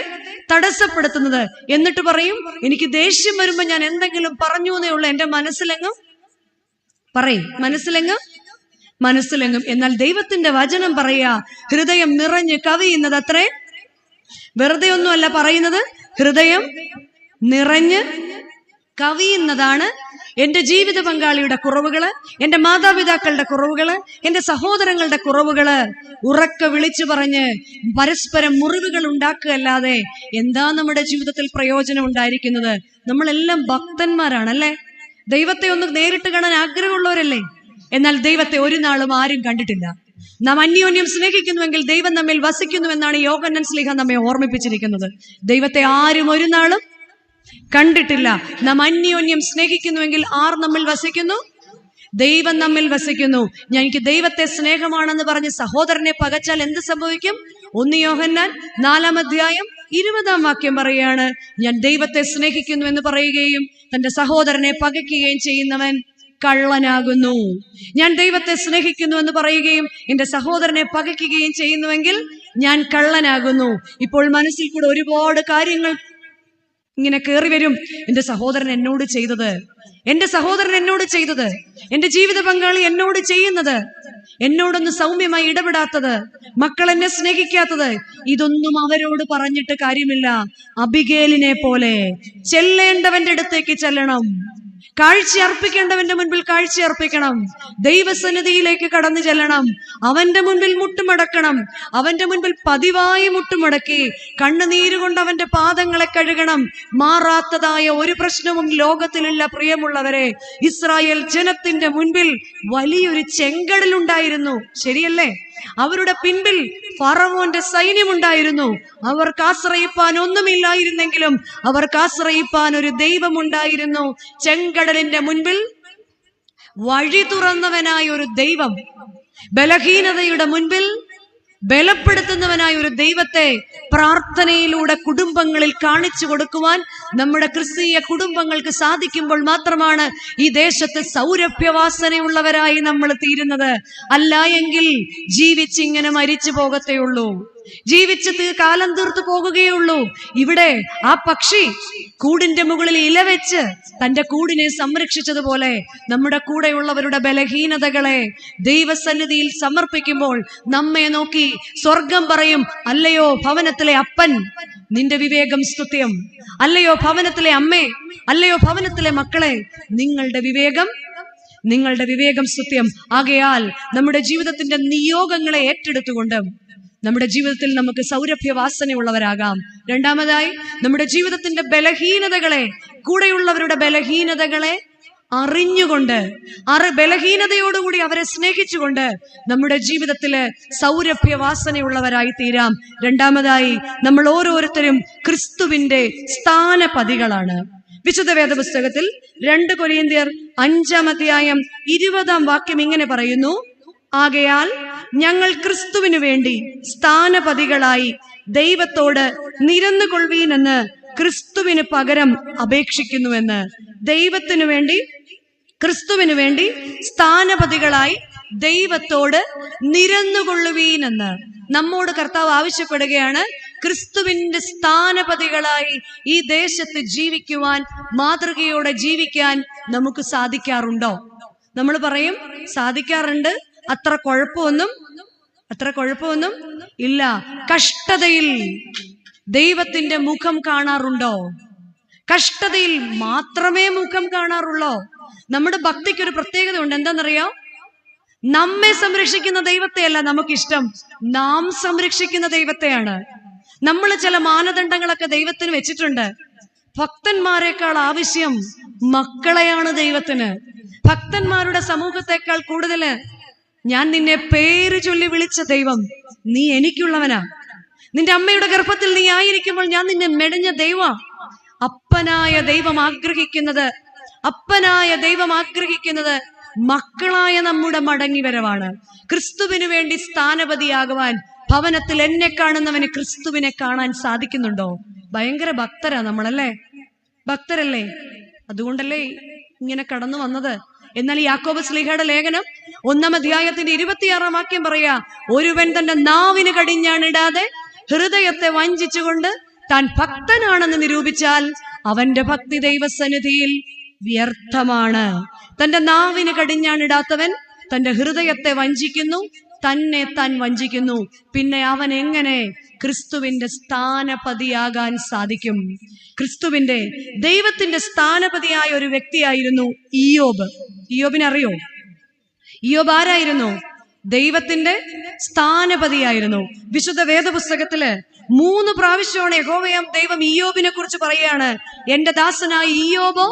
A: തടസ്സപ്പെടുത്തുന്നത്. എന്നിട്ട് പറയും, എനിക്ക് ദേഷ്യം വരുമ്പോ ഞാൻ എന്തെങ്കിലും പറഞ്ഞു എന്നേ ഉള്ളൂ, എന്റെ മനസ്സിലെങ്ങും പറയും, മനസ്സിലെങ്ങും. എന്നാൽ ദൈവത്തിന്റെ വചനം പറയാ, ഹൃദയം നിറഞ്ഞ് കവിയുന്നത് അത്രേ. വെറുതെ ഒന്നുമല്ല പറയുന്നത്, ഹൃദയം നിറഞ്ഞ് കവിയുന്നതാണ് എന്റെ ജീവിത പങ്കാളിയുടെ കുറവുകള്, എന്റെ മാതാപിതാക്കളുടെ കുറവുകള്, എന്റെ സഹോദരങ്ങളുടെ കുറവുകള് ഉറക്കെ വിളിച്ചു പറഞ്ഞ് പരസ്പരം മുറിവുകൾ ഉണ്ടാക്കുകയല്ലാതെ എന്താ നമ്മുടെ ജീവിതത്തിൽ പ്രയോജനം ഉണ്ടായിരിക്കുന്നത്? നമ്മളെല്ലാം ഭക്തന്മാരാണല്ലേ, ദൈവത്തെ ഒന്ന് നേരിട്ട് കാണാൻ ആഗ്രഹമുള്ളവരല്ലേ. എന്നാൽ ദൈവത്തെ ഒരു നാളും ആരും കണ്ടിട്ടില്ല. നാം അന്യോന്യം സ്നേഹിക്കുന്നുവെങ്കിൽ ദൈവം നമ്മിൽ വസിക്കുന്നുവെന്നാണ് യോഹന്നാൻ ശ്ലീഹ നമ്മെ ഓർമ്മിപ്പിച്ചിരിക്കുന്നത്. ദൈവത്തെ ആരും ഒരു നാളും കണ്ടിട്ടില്ല. നാം അന്യോന്യം സ്നേഹിക്കുന്നുവെങ്കിൽ ആർ നമ്മിൽ വസിക്കുന്നു? ദൈവം നമ്മിൽ വസിക്കുന്നു. എനിക്ക് ദൈവത്തെ സ്നേഹമാണെന്ന് പറഞ്ഞ് സഹോദരനെ പകച്ചാൽ എന്ത് സംഭവിക്കും? 1 യോഹന്നാൻ 4-ാം അധ്യായം 20-ാം വാക്യം പറയാണ്, ഞാൻ ദൈവത്തെ സ്നേഹിക്കുന്നു എന്ന് പറയുകയും തന്റെ സഹോദരനെ പകയ്ക്കുകയും ചെയ്യുന്നവൻ കള്ളനാകുന്നു. ഞാൻ ദൈവത്തെ സ്നേഹിക്കുന്നു എന്ന് പറയുകയും എന്റെ സഹോദരനെ പകയ്ക്കുകയും ചെയ്യുന്നുവെങ്കിൽ ഞാൻ കള്ളനാകുന്നു. ഇപ്പോൾ മനസ്സിൽ കൂടെ ഒരുപാട് കാര്യങ്ങൾ ഇങ്ങനെ കയറി വരും. എന്റെ സഹോദരൻ എന്നോട് ചെയ്തത്, എന്റെ ജീവിത പങ്കാളി എന്നോട് ചെയ്യുന്നത്, എന്നോടൊന്ന് സൗമ്യമായി ഇടപെടാത്തത്, മക്കൾ എന്നെ സ്നേഹിക്കാത്തത്, ഇതൊന്നും അവരോട് പറഞ്ഞിട്ട് കാര്യമില്ല. അബിഗേലിനെ പോലെ ചെല്ലേണ്ടവന്റെ അടുത്തേക്ക് ചെല്ലണം, കാഴ്ച അർപ്പിക്കേണ്ടവന്റെ മുൻപിൽ കാഴ്ച അർപ്പിക്കണം, ദൈവസന്നിധിയിലേക്ക് കടന്നു ചെല്ലണം, അവന്റെ മുൻപിൽ മുട്ടുമടക്കണം, അവന്റെ മുൻപിൽ പതിവായി മുട്ടുമടക്കി കണ്ണുനീരുകൊണ്ട് അവന്റെ പാദങ്ങളെ കഴുകണം. മാറാത്തതായ ഒരു പ്രശ്നവും ലോകത്തിലില്ല പ്രിയമുള്ളവരെ. ഇസ്രായേൽ ജനത്തിന്റെ മുൻപിൽ വലിയൊരു ചെങ്കടലുണ്ടായിരുന്നു, ശരിയല്ലേ? അവരുടെ പിൻപിൽ ഫറവോന്റെ സൈന്യമുണ്ടായിരുന്നു. അവർക്ക് ആശ്രയിപ്പാൻ ഒന്നുമില്ലായിരുന്നെങ്കിലും അവർക്ക് ആശ്രയിപ്പാൻ ഒരു ദൈവമുണ്ടായിരുന്നു. ചെങ്കടലിന്റെ മുൻപിൽ വഴി തുറന്നവനായ ഒരു ദൈവം, ബലഹീനതയുടെ മുൻപിൽ ബലപ്പെടുത്തുന്നവനായ ഒരു ദൈവത്തെ പ്രാർത്ഥനയിലൂടെ കുടുംബങ്ങളിൽ കാണിച്ചു കൊടുക്കുവാൻ നമ്മുടെ ക്രിസ്തീയ കുടുംബങ്ങൾക്ക് സാധിക്കുമ്പോൾ മാത്രമാണ് ഈ ദേശത്ത് സൗരഭ്യവാസനയുള്ളവരായി നമ്മൾ തീരുന്നത്. അല്ല എങ്കിൽ ജീവിച്ചിങ്ങനെ മരിച്ചു പോകത്തേയുള്ളൂ, ജീവിച്ച് കാലം തീർത്തു പോകുകയുള്ളൂ. ഇവിടെ ആ പക്ഷി കൂടിന്റെ മുകളിൽ ഇല വെച്ച് തന്റെ കൂടിനെ സംരക്ഷിച്ചതുപോലെ നമ്മുടെ കൂടെയുള്ളവരുടെ ബലഹീനതകളെ ദൈവസന്നിധിയിൽ സമർപ്പിക്കുമ്പോൾ നമ്മെ നോക്കി സ്വർഗം പറയും, അല്ലയോ ഭവനത്തിലെ അപ്പൻ, നിന്റെ വിവേകം സ്തുത്യം, അല്ലയോ ഭവനത്തിലെ അമ്മേ, അല്ലയോ ഭവനത്തിലെ മക്കളെ, നിങ്ങളുടെ വിവേകം സ്തുത്യം. ആകയാൽ നമ്മുടെ ജീവിതത്തിന്റെ നിയോഗങ്ങളെ ഏറ്റെടുത്തുകൊണ്ട് നമ്മുടെ ജീവിതത്തിൽ നമുക്ക് സൗരഭ്യവാസനയുള്ളവരാകാം. രണ്ടാമതായി, നമ്മുടെ ജീവിതത്തിന്റെ ബലഹീനതകളെ, കൂടെയുള്ളവരുടെ ബലഹീനതകളെ അറിഞ്ഞുകൊണ്ട്, ബലഹീനതയോടുകൂടി അവരെ സ്നേഹിച്ചുകൊണ്ട് നമ്മുടെ ജീവിതത്തില് സൗരഭ്യവാസനയുള്ളവരായി തീരാം. രണ്ടാമതായി, നമ്മൾ ഓരോരുത്തരും ക്രിസ്തുവിന്റെ സ്ഥാനപതികളാണ്. വിശുദ്ധ വേദപുസ്തകത്തിൽ 2 കൊരിന്ത്യർ 5-ാം അധ്യായം 20-ാം വാക്യം ഇങ്ങനെ പറയുന്നു, ആകയാൽ ഞങ്ങൾ ക്രിസ്തുവിനു വേണ്ടി സ്ഥാനപതികളായി ദൈവത്തോട് നിരന്നുകൊള്ളുവീനെന്ന് ക്രിസ്തുവിന് പകരം അപേക്ഷിക്കുന്നുവെന്ന്. ക്രിസ്തുവിനു വേണ്ടി സ്ഥാനപതികളായി ദൈവത്തോട് നിരന്നുകൊള്ളുവീനെന്ന് നമ്മോട് കർത്താവ് ആവശ്യപ്പെടുകയാണ്. ക്രിസ്തുവിന്റെ സ്ഥാനപതികളായി ഈ ദേശത്ത് ജീവിക്കുവാൻ, മാതൃകയോടെ ജീവിക്കാൻ നമുക്ക് സാധിക്കാറുണ്ടോ? നമ്മൾ പറയും സാധിക്കാറുണ്ട്, അത്ര കുഴപ്പമൊന്നും ഇല്ല. കഷ്ടതയിൽ ദൈവത്തിന്റെ മുഖം കാണാറുണ്ടോ? കഷ്ടതയിൽ മാത്രമേ മുഖം കാണാറുള്ളൂ. നമ്മുടെ ഭക്തിക്കൊരു പ്രത്യേകത ഉണ്ട്. എന്താണെന്നറിയോ? നമ്മെ സംരക്ഷിക്കുന്ന ദൈവത്തെയല്ല നമുക്കിഷ്ടം, നാം സംരക്ഷിക്കുന്ന ദൈവത്തെയാണ്. നമ്മൾ ചില മാനദണ്ഡങ്ങളൊക്കെ ദൈവത്തിന് വെച്ചിട്ടുണ്ട്. ഭക്തന്മാരെക്കാൾ ആവശ്യം മക്കളെയാണ് ദൈവത്തിന്. ഭക്തന്മാരുടെ സമൂഹത്തെക്കാൾ കൂടുതല് ഞാൻ നിന്നെ പേര് ചൊല്ലി വിളിച്ച ദൈവം, നീ എനിക്കുള്ളവനാ. നിന്റെ അമ്മയുടെ ഗർഭത്തിൽ നീ ആയിരിക്കുമ്പോൾ ഞാൻ നിന്നെ മെടഞ്ഞ ദൈവം. അപ്പനായ ദൈവം ആഗ്രഹിക്കുന്നത് മക്കളായ നമ്മുടെ മടങ്ങിവരവാണ്. ക്രിസ്തുവിന് വേണ്ടി സ്ഥാനപതിയാകുവാൻ ഭവനത്തിൽ എന്നെ കാണുന്നവന് ക്രിസ്തുവിനെ കാണാൻ സാധിക്കുന്നുണ്ടോ? ഭയങ്കര ഭക്തരാ നമ്മളല്ലേ, ഭക്തരല്ലേ? അതുകൊണ്ടല്ലേ ഇങ്ങനെ കടന്നു വന്നത്. എന്നാൽ യാക്കോബ് ശ്ലീഹയുടെ ലേഖനം 1-ാം അധ്യായത്തിന്റെ 26-ാം വാക്യം പറയാ, ഒരുവൻ തന്റെ നാവിന് കടിഞ്ഞാണിടാതെ ഹൃദയത്തെ വഞ്ചിച്ചുകൊണ്ട് താൻ ഭക്തനാണെന്ന് നിരൂപിച്ചാൽ അവന്റെ ഭക്തി ദൈവസന്നിധിയിൽ വ്യർത്ഥമാണ്. തന്റെ നാവിന് കടിഞ്ഞാണിടാത്തവൻ തന്റെ ഹൃദയത്തെ വഞ്ചിക്കുന്നു, തന്നെ താൻ വഞ്ചിക്കുന്നു. പിന്നെ അവൻ എങ്ങനെ ക്രിസ്തുവിന്റെ സ്ഥാനപതിയാകാൻ സാധിക്കും? ക്രിസ്തുവിന്റെ, ദൈവത്തിന്റെ സ്ഥാനപതിയായ ഒരു വ്യക്തിയായിരുന്നു ഇയ്യോബ്. ഇയ്യോബിനെ അറിയോ? ഇയ്യോബ് ആരായിരുന്നു? ദൈവത്തിന്റെ സ്ഥാനപതിയായിരുന്നു. വിശുദ്ധ വേദപുസ്തകത്തില് 3 പ്രാവശ്യമാണ് യഹോവയാം ദൈവം ഇയ്യോബിനെ കുറിച്ച് പറയുകയാണ്, എന്റെ ദാസനായ ഇയ്യോബോ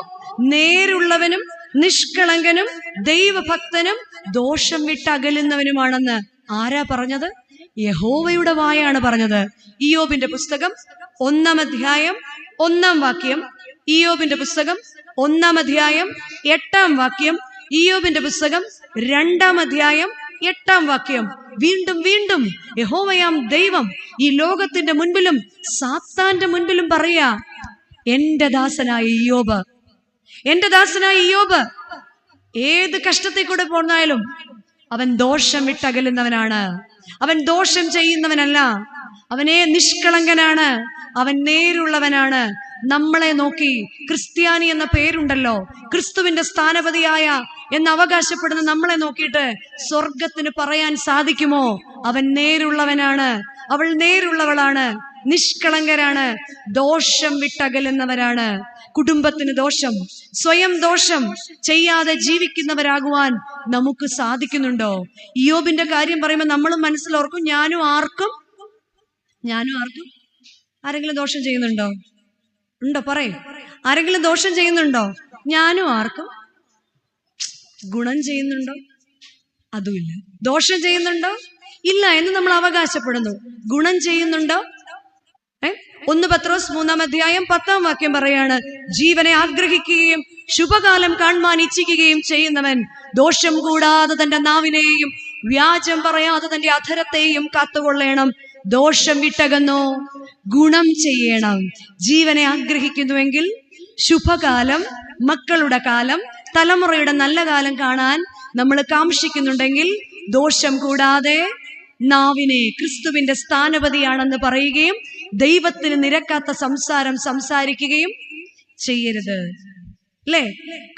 A: നേരുള്ളവനും നിഷ്കളങ്കനും ദൈവഭക്തനും ദോഷം വിട്ടകലുന്നവനുമാണെന്ന്. ആരാ പറഞ്ഞത്? യഹോവയുടെ വായാണ് പറഞ്ഞത്. ഇയ്യോബിന്റെ പുസ്തകം 1-ാം അധ്യായം 1-ാം വാക്യം, ഇയ്യോബിന്റെ പുസ്തകം 1-ാം അധ്യായം 8-ാം വാക്യം, ഇയ്യോബിന്റെ പുസ്തകം 2-ാം അധ്യായം 8-ാം വാക്യം. വീണ്ടും വീണ്ടും യഹോവയാം ദൈവം ഈ ലോകത്തിന്റെ മുൻപിലും സാത്താന്റെ മുൻപിലും പറയാ, എന്റെ ദാസനായ ഇയ്യോബ്, എന്റെ ദാസനായ ഇയ്യോബ് ഏത് കഷ്ടത്തിൽ കൂടെ പോന്നാലും അവൻ ദോഷം വിട്ടകലുന്നവനാണ്, അവൻ ദോഷം ചെയ്യുന്നവനല്ല, അവനെ നിഷ്കളങ്കനാണ്, അവൻ നേരുള്ളവനാണ്. നമ്മളെ നോക്കി ക്രിസ്ത്യാനി എന്ന പേരുണ്ടല്ലോ, ക്രിസ്തുവിന്റെ സ്ഥാനപതിയായ എന്ന് അവകാശപ്പെടുന്ന നമ്മളെ നോക്കിയിട്ട് സ്വർഗത്തിന് പറയാൻ സാധിക്കുമോ? അവൻ നേരുള്ളവനാണ്, അവൾ നേരുള്ളവളാണ്, നിഷ്കളങ്കരാണ്, ദോഷം വിട്ടകലുന്നവരാണ്. കുടുംബത്തിന് ദോഷം, സ്വയം ദോഷം ചെയ്യാതെ ജീവിക്കുന്നവരാകുവാൻ നമുക്ക് സാധിക്കുന്നുണ്ടോ? ഇയ്യോബിന്റെ കാര്യം പറയുമ്പോൾ നമ്മളും മനസ്സിലോർക്കും, ഞാനും ആർക്കും ആരെങ്കിലും ദോഷം ചെയ്യുന്നുണ്ടോ? ഉണ്ടോ? പറയും. ആരെങ്കിലും ദോഷം ചെയ്യുന്നുണ്ടോ? ഞാനും ആർക്കും ഗുണം ചെയ്യുന്നുണ്ടോ? അതുമില്ല. ദോഷം ചെയ്യുന്നുണ്ടോ? ഇല്ല എന്ന് നമ്മൾ അവകാശപ്പെടുന്നു. ഗുണം ചെയ്യുന്നുണ്ടോ? 1 പത്രോസ് 3-ാം അധ്യായം 10-ാം വാക്യം പറയാണ്, ജീവനെ ആഗ്രഹിക്കുകയും ശുഭകാലം കാണുവാൻ ഇച്ഛിക്കുകയും ചെയ്യുന്നവൻ ദോഷം കൂടാതെ തന്റെ നാവിനെയും വ്യാജം പറയാതെ തന്റെ അധരത്തെയും കാത്തുകൊള്ളണം. ദോഷം വിട്ടകന്നോ ഗുണം ചെയ്യണം. ജീവനെ ആഗ്രഹിക്കുന്നുവെങ്കിൽ ശുഭകാലം, മക്കളുടെ കാലം, തലമുറയുടെ നല്ല കാലം കാണാൻ നമ്മൾ കാംക്ഷിക്കുന്നുണ്ടെങ്കിൽ ദോഷം കൂടാതെ നാവിനെ ക്രിസ്തുവിന്റെ സ്ഥാനപതിയാണെന്ന് പറയുകയും ദൈവത്തിന് നിരക്കാത്ത സംസാരം സംസാരിക്കുകയും ചെയ്യരുത്. അല്ലേ?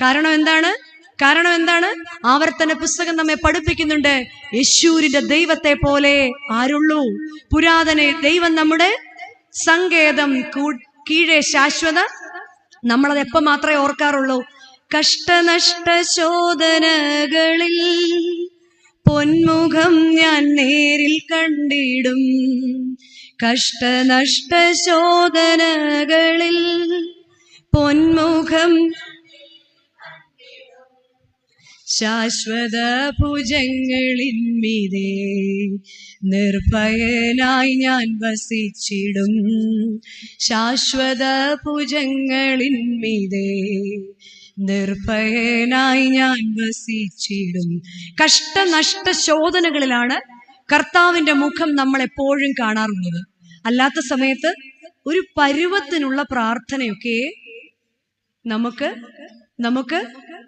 A: കാരണം എന്താണ്? ആവർത്തന പുസ്തകം നമ്മെ പഠിപ്പിക്കുന്നുണ്ട്, യെശൂരിന്റെ ദൈവത്തെ പോലെ ആരുള്ളൂ? പുരാതനെ ദൈവം നമ്മുടെ സങ്കേതം, കീഴെ ശാശ്വത. നമ്മളത് എപ്പം മാത്രമേ ഓർക്കാറുള്ളൂ? കഷ്ടനഷ്ട ശോധനകളിൽ പൊന്മുഖം ഞാൻ നേരിൽ കണ്ടിടും. കഷ്ടനഷ്ട ശോധനകളിൽ പൊന്മുഖം ശാശ്വത ഭുജങ്ങളിന്മീതെ നിർഭയനായി ഞാൻ വസിച്ചിടും. ശാശ്വത ഭുജങ്ങളിന്മീതെ നിർഭയനായി ഞാൻ വസിച്ചിടും. കഷ്ടനഷ്ട ശോധനകളിലാണ് കർത്താവിന്റെ മുഖം നമ്മൾ എപ്പോഴും കാണാറുള്ളത്. അല്ലാത്ത സമയത്ത് ഒരു പരുവത്തിനുള്ള പ്രാർത്ഥനയൊക്കെ നമുക്ക്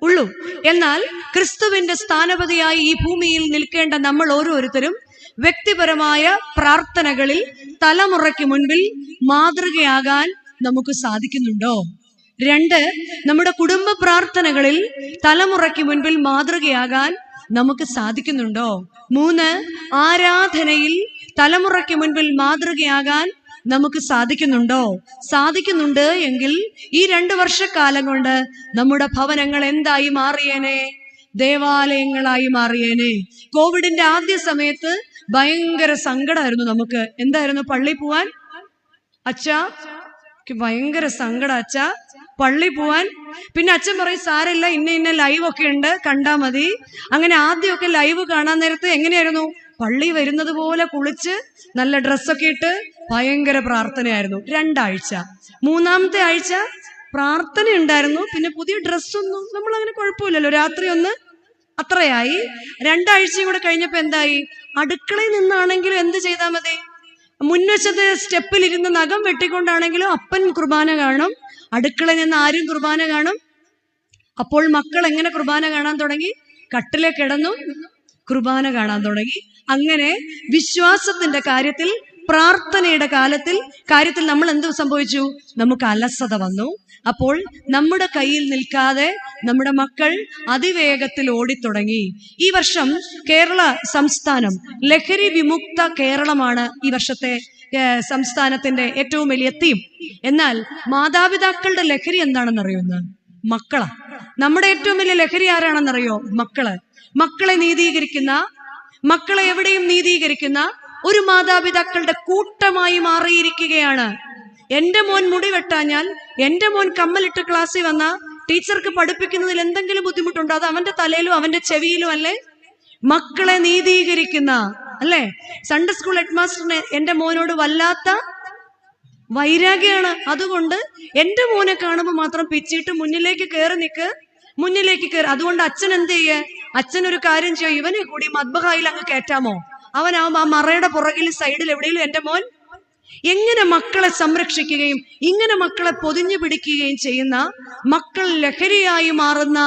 A: ഉള്ളൂ. എന്നാൽ ക്രിസ്തുവിന്റെ സ്ഥാനപതിയായി ഈ ഭൂമിയിൽ നിൽക്കേണ്ട നമ്മൾ ഓരോരുത്തരും വ്യക്തിപരമായ പ്രാർത്ഥനകളിൽ തലമുറയ്ക്ക് മുൻപിൽ മാതൃകയാകാൻ നമുക്ക് സാധിക്കുന്നുണ്ടോ? 2, നമ്മുടെ കുടുംബ പ്രാർത്ഥനകളിൽ തലമുറയ്ക്ക് മുൻപിൽ മാതൃകയാകാൻ നമുക്ക് സാധിക്കുന്നുണ്ടോ? 3, ആരാധനയിൽ തലമുറയ്ക്ക് മുൻപിൽ മാതൃകയാകാൻ നമുക്ക് സാധിക്കുന്നുണ്ട് എങ്കിൽ ഈ 2 വർഷക്കാലം കൊണ്ട് നമ്മുടെ ഭവനങ്ങൾ എന്തായി മാറിയേനെ? ദേവാലയങ്ങളായി മാറിയേനെ. കോവിഡിന്റെ ആദ്യ സമയത്ത് ഭയങ്കര സങ്കടമായിരുന്നു നമുക്ക്. എന്തായിരുന്നു? പള്ളി പോവാൻ. അച്ഛാ ഭയങ്കര സങ്കടം അച്ഛാ, പള്ളി പോവാൻ. പിന്നെ അച്ഛൻ പറയും, സാരമില്ല, ഇന്ന ലൈവ് ഒക്കെ ഉണ്ട്, കണ്ടാ മതി. അങ്ങനെ ആദ്യമൊക്കെ ലൈവ് കാണാൻ നേരത്ത് എങ്ങനെയായിരുന്നു? പള്ളി വരുന്നത് പോലെ കുളിച്ച് നല്ല ഡ്രസ്സൊക്കെ ഇട്ട് ഭയങ്കര പ്രാർത്ഥനയായിരുന്നു 2 ആഴ്ച. 3-ാമത്തെ ആഴ്ച പ്രാർത്ഥന ഉണ്ടായിരുന്നു, പിന്നെ പുതിയ ഡ്രസ്സൊന്നും നമ്മൾ അങ്ങനെ കുഴപ്പമില്ലല്ലോ, രാത്രി ഒന്ന് അത്രയായി. 2 ആഴ്ചയും കൂടെ കഴിഞ്ഞപ്പോ എന്തായി? അടുക്കളയിൽ നിന്നാണെങ്കിലും എന്ത് ചെയ്താൽ മതി? മുൻവശത്തെ സ്റ്റെപ്പിലിരുന്ന് നഖം വെട്ടിക്കൊണ്ടാണെങ്കിലും അപ്പൻ കുർബാന കാണും, അടുക്കളയിൽ നിന്ന് ആരും കുർബാന കാണും. അപ്പോൾ മക്കൾ എങ്ങനെ കുർബാന കാണാൻ തുടങ്ങി? കട്ടിലെ കിടന്നു കുർബാന കാണാൻ തുടങ്ങി. അങ്ങനെ വിശ്വാസത്തിന്റെ കാര്യത്തിൽ പ്രാർത്ഥനയുടെ കാര്യത്തിൽ നമ്മൾ എന്ത് സംഭവിച്ചു? നമുക്ക് അലസത വന്നു. അപ്പോൾ നമ്മുടെ കയ്യിൽ നിൽക്കാതെ നമ്മുടെ മക്കൾ അതിവേഗത്തിൽ ഓടിത്തുടങ്ങി. ഈ വർഷം കേരള സംസ്ഥാനം ലഹരി വിമുക്ത കേരളമാണ് ഈ വർഷത്തെ സംസ്ഥാനത്തിന്റെ ഏറ്റവും വലിയ തീം. എന്നാൽ മാതാപിതാക്കളുടെ ലഹരി എന്താണെന്നറിയുന്നത്? മക്കളാ. നമ്മുടെ ഏറ്റവും വലിയ ലഹരി ആരാണെന്നറിയോ? മക്കളെ നീതീകരിക്കുന്ന, മക്കളെ എവിടെയും നീതീകരിക്കുന്ന ഒരു മാതാപിതാക്കളുടെ കൂട്ടമായി മാറിയിരിക്കുകയാണ്. എന്റെ മോൻ മുടി വെട്ടാഞ്ഞാൽ, എന്റെ മോൻ കമ്മലിട്ട് ക്ലാസ്സിൽ വന്ന ടീച്ചർക്ക് പഠിപ്പിക്കുന്നതിൽ എന്തെങ്കിലും ബുദ്ധിമുട്ടുണ്ടോ? അത് അവന്റെ തലയിലും അവന്റെ ചെവിയിലും അല്ലേ? മക്കളെ നീതീകരിക്കുന്ന, അല്ലേ? സൺഡേ സ്കൂൾ ഹെഡ്മാസ്റ്ററിന് എന്റെ മോനോട് വല്ലാത്ത വൈരാഗ്യമാണ്. അതുകൊണ്ട് എന്റെ മോനെ കാണുമ്പോൾ മാത്രം പിച്ചിട്ട് മുന്നിലേക്ക് കയറി. അതുകൊണ്ട് അച്ഛൻ എന്ത് ചെയ്യേ? അച്ഛൻ ഒരു കാര്യം ചെയ്യും, ഇവനെ കൂടി മദ്ബഹായിൽ അങ്ങ് കയറ്റാമോ? അവനാവുമ്പോ ആ മറയുടെ പുറകിൽ സൈഡിൽ എവിടെയെങ്കിലും എന്റെ മോൻ. എങ്ങനെ മക്കളെ സംരക്ഷിക്കുകയും ഇങ്ങനെ മക്കളെ പൊതിഞ്ഞു പിടിക്കുകയും ചെയ്യുന്ന, മക്കൾ ലഹരിയായി മാറുന്ന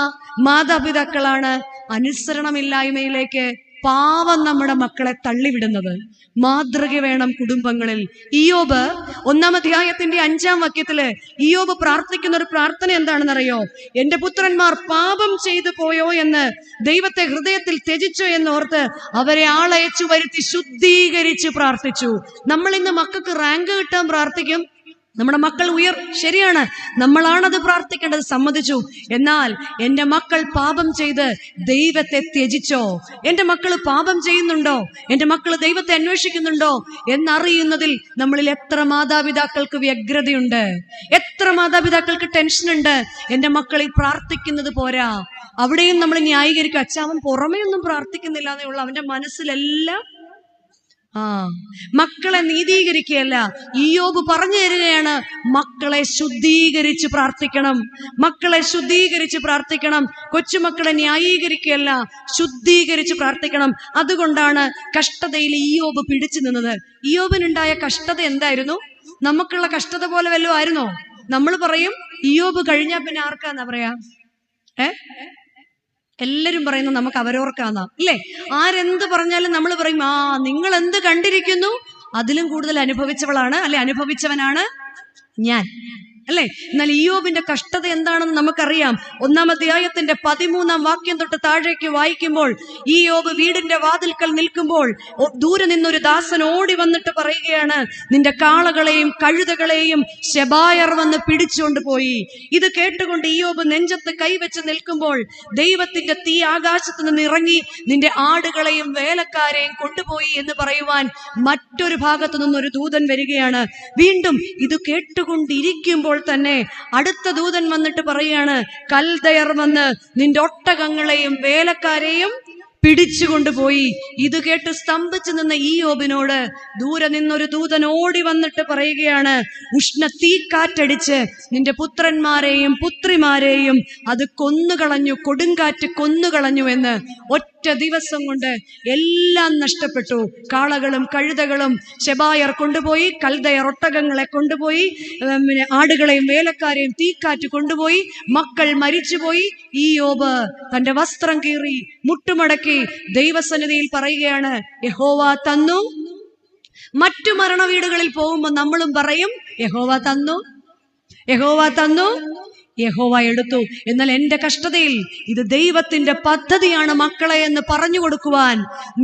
A: മാതാപിതാക്കളാണ് അനുസരണമില്ലായ്മയിലേക്ക് പാവം നമ്മുടെ മക്കളെ തള്ളിവിടുന്നത്. മാതൃക വേണം കുടുംബങ്ങളിൽ. ഇയ്യോബ് 1-ാം അധ്യായത്തിന്റെ 5-ാം വാക്യത്തില് ഇയ്യോബ് പ്രാർത്ഥിക്കുന്ന ഒരു പ്രാർത്ഥന എന്താണെന്നറിയോ? എന്റെ പുത്രന്മാർ പാപം ചെയ്തു പോയോ എന്ന്, ദൈവത്തെ ഹൃദയത്തിൽ ത്യജിച്ചോ എന്നോർത്ത് അവരെ ആളയച്ചു വരുത്തി ശുദ്ധീകരിച്ച് പ്രാർത്ഥിച്ചു. നമ്മൾ ഇന്ന് മക്കൾക്ക് റാങ്ക് കിട്ടാൻ പ്രാർത്ഥിക്കും. നമ്മുടെ മക്കൾ ശരിയാണ്, നമ്മളാണത് പ്രാർത്ഥിക്കേണ്ടത്, സമ്മതിച്ചു. എന്നാൽ എന്റെ മക്കൾ പാപം ചെയ്ത് ദൈവത്തെ ത്യജിച്ചോ? എന്റെ മക്കൾ പാപം ചെയ്യുന്നുണ്ടോ? എന്റെ മക്കൾ ദൈവത്തെ അന്വേഷിക്കുന്നുണ്ടോ എന്നറിയുന്നതിൽ നമ്മളിൽ എത്ര മാതാപിതാക്കൾക്ക് വ്യഗ്രതയുണ്ട്, എത്ര മാതാപിതാക്കൾക്ക് ടെൻഷനുണ്ട്. എന്റെ മക്കളിൽ പ്രാർത്ഥിക്കുന്നത് പോരാ, അവിടെയും നമ്മൾ ന്യായീകരിക്കും. അച്ഛാവൻ പുറമേ ഒന്നും പ്രാർത്ഥിക്കുന്നില്ല എന്നുള്ള അവന്റെ മനസ്സിലെല്ലാം. മക്കളെ നീതീകരിക്കുകയല്ല, ഇയ്യോബ് പറഞ്ഞു തരികയാണ്, മക്കളെ ശുദ്ധീകരിച്ച് പ്രാർത്ഥിക്കണം, മക്കളെ ശുദ്ധീകരിച്ച് പ്രാർത്ഥിക്കണം. കൊച്ചുമക്കളെ ന്യായീകരിക്കുകയല്ല, ശുദ്ധീകരിച്ച് പ്രാർത്ഥിക്കണം. അതുകൊണ്ടാണ് കഷ്ടതയിൽ ഇയ്യോബ് പിടിച്ചു നിന്നത്. ഇയ്യോബിനുണ്ടായ കഷ്ടത എന്തായിരുന്നു? നമുക്കുള്ള കഷ്ടത പോലെ വല്ലതും ആയിരുന്നോ? നമ്മൾ പറയും ഇയ്യോബ് കഴിഞ്ഞാ പിന്നെ ആർക്കാന്നാ പറയാ? എല്ലാരും പറയുന്നത് നമുക്ക് അവരോർക്കാന്നാ, അല്ലേ? ആരെന്ത് പറഞ്ഞാലും നമ്മൾ പറയും, നിങ്ങൾ എന്ത് കണ്ടിരിക്കുന്നു അതിലും കൂടുതൽ അനുഭവിച്ചവളാണ്, അല്ലെ, അനുഭവിച്ചവനാണ് ഞാൻ, അല്ലെ? എന്നാൽ ഇയ്യോബിന്റെ കഷ്ടത എന്താണെന്ന് നമുക്കറിയാം. 1-ാം അധ്യായത്തിന്റെ 13-ാം വാക്യം തൊട്ട് താഴേക്ക് വായിക്കുമ്പോൾ, ഇയ്യോബ് വീടിന്റെ വാതിൽക്കൽ നിൽക്കുമ്പോൾ ദൂരെ നിന്നൊരു ദാസൻ ഓടി വന്നിട്ട് പറയുകയാണ്, നിന്റെ കാളകളെയും കഴുതകളെയും ശെബായർ വന്ന് പിടിച്ചുകൊണ്ട് പോയി. ഇത് കേട്ടുകൊണ്ട് ഇയ്യോബ് നെഞ്ചത്ത് കൈവച്ച് നിൽക്കുമ്പോൾ ദൈവത്തിന്റെ തീ ആകാശത്ത് നിന്ന് ഇറങ്ങി നിന്റെ ആടുകളെയും വേലക്കാരെയും കൊണ്ടുപോയി എന്ന് പറയുവാൻ മറ്റൊരു ഭാഗത്തു നിന്നൊരു ദൂതൻ വരികയാണ്. വീണ്ടും ഇത് കേട്ടുകൊണ്ടിരിക്കുമ്പോൾ തന്നെ അടുത്ത ദൂതൻ വന്നിട്ട് പറയാണ്, കൽദയർ വന്ന് നിന്റെ ഒട്ടകങ്ങളെയും വേലക്കാരെയും പിടിച്ചുകൊണ്ടുപോയി. ഇത് കേട്ട് സ്തംഭിച്ചു നിന്ന ഇയ്യോബിനോട് ദൂരെ നിന്നൊരു ദൂതൻ ഓടി വന്നിട്ട് പറയുകയാണ്, ഉഷ്ണ തീക്കാറ്റടിച്ച് നിന്റെ പുത്രന്മാരെയും പുത്രിമാരെയും അത് കൊന്നുകളഞ്ഞു, കൊടുങ്കാറ്റ് കൊന്നുകളഞ്ഞു എന്ന്. ഒറ്റ ദിവസം കൊണ്ട് എല്ലാം നഷ്ടപ്പെട്ടു. കാളകളും കഴുതകളും ശെബായർ കൊണ്ടുപോയി, കൽദയർ ഒട്ടകങ്ങളെ കൊണ്ടുപോയി, ആടുകളെയും വേലക്കാരെയും തീക്കാറ്റ് കൊണ്ടുപോയി, മക്കൾ മരിച്ചുപോയി. ഇയ്യോബ് തന്റെ വസ്ത്രം കീറി മുട്ടുമടക്കി ദൈവസന്നിധിയിൽ പറയുകയാണ്, യഹോവ തന്നു. മറ്റു മരണ വീടുകളിൽ പോകുമ്പോൾ നമ്മളും പറയും, യഹോവ തന്നു, യഹോവ തന്നു, യഹോവ എടുത്തു. എന്നാൽ എന്റെ കഷ്ടതയിൽ ഇത് ദൈവത്തിന്റെ പദ്ധതിയാണ് മക്കളെ എന്ന് പറഞ്ഞു കൊടുക്കുവാൻ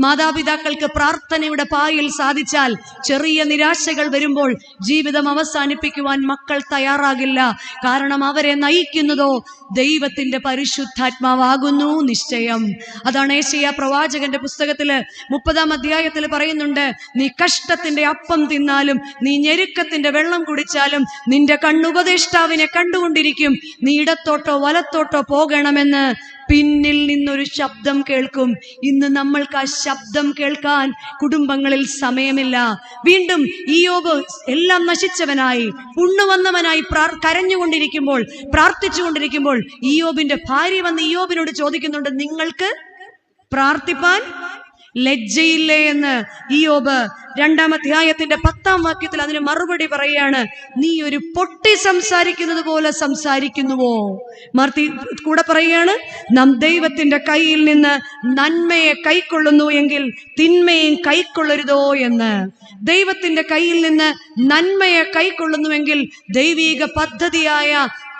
A: മാതാപിതാക്കൾക്ക് പ്രാർത്ഥനയുടെ പായിൽ സാധിച്ചാൽ, ചെറിയ നിരാശകൾ വരുമ്പോൾ ജീവിതം അവസാനിപ്പിക്കുവാൻ മക്കൾ തയ്യാറാകില്ല. കാരണം അവരെ നയിക്കുന്നതോ ദൈവത്തിന്റെ പരിശുദ്ധാത്മാവാകുന്നു നിശ്ചയം. അതാണ് യെശയ്യാ പ്രവാചകന്റെ പുസ്തകത്തില് 30-ാം അധ്യായത്തിൽ പറയുന്നുണ്ട്, നീ കഷ്ടത്തിന്റെ അപ്പം തിന്നാലും നീ ഞെരുക്കത്തിന്റെ വെള്ളം കുടിച്ചാലും നിന്റെ കണ്ണുപദേഷ്ടാവിനെ കണ്ടുകൊണ്ടിരിക്കും. നീ ഇടത്തോട്ടോ വലത്തോട്ടോ പോകണമെന്ന് പിന്നിൽ നിന്നൊരു ശബ്ദം കേൾക്കും. ഇന്ന് നമ്മൾക്ക് ആ ശബ്ദം കേൾക്കാൻ കുടുംബങ്ങളിൽ സമയമില്ല. വീണ്ടും ഇയ്യോബ് എല്ലാം നശിച്ചവനായി, പുണ്ണുവന്നവനായി കരഞ്ഞുകൊണ്ടിരിക്കുമ്പോൾ, പ്രാർത്ഥിച്ചുകൊണ്ടിരിക്കുമ്പോൾ ഇയ്യോബിന്റെ ഭാര്യ വന്ന് ഇയ്യോബിനോട് ചോദിക്കുന്നുണ്ട്, നിങ്ങൾക്ക് പ്രാർത്ഥിപ്പാൻ ലജ്ജയില്ലേ എന്ന്. ഇയ്യോബ് 2-ാം അധ്യായത്തിന്റെ 10-ാം വാക്യത്തിൽ അതിന് മറുപടി പറയാണ്, നീ ഒരു പൊട്ടി സംസാരിക്കുന്നത് പോലെ സംസാരിക്കുന്നുവോ? കൂടെ പറയുകയാണ്, നാം ദൈവത്തിന്റെ കയ്യിൽ നിന്ന് നന്മയെ കൈക്കൊള്ളുന്നു എങ്കിൽ തിന്മയും കൈക്കൊള്ളരുതോ എന്ന്. ദൈവത്തിന്റെ കയ്യിൽ നിന്ന് നന്മയെ കൈക്കൊള്ളുന്നുവെങ്കിൽ ദൈവിക പദ്ധതിയായ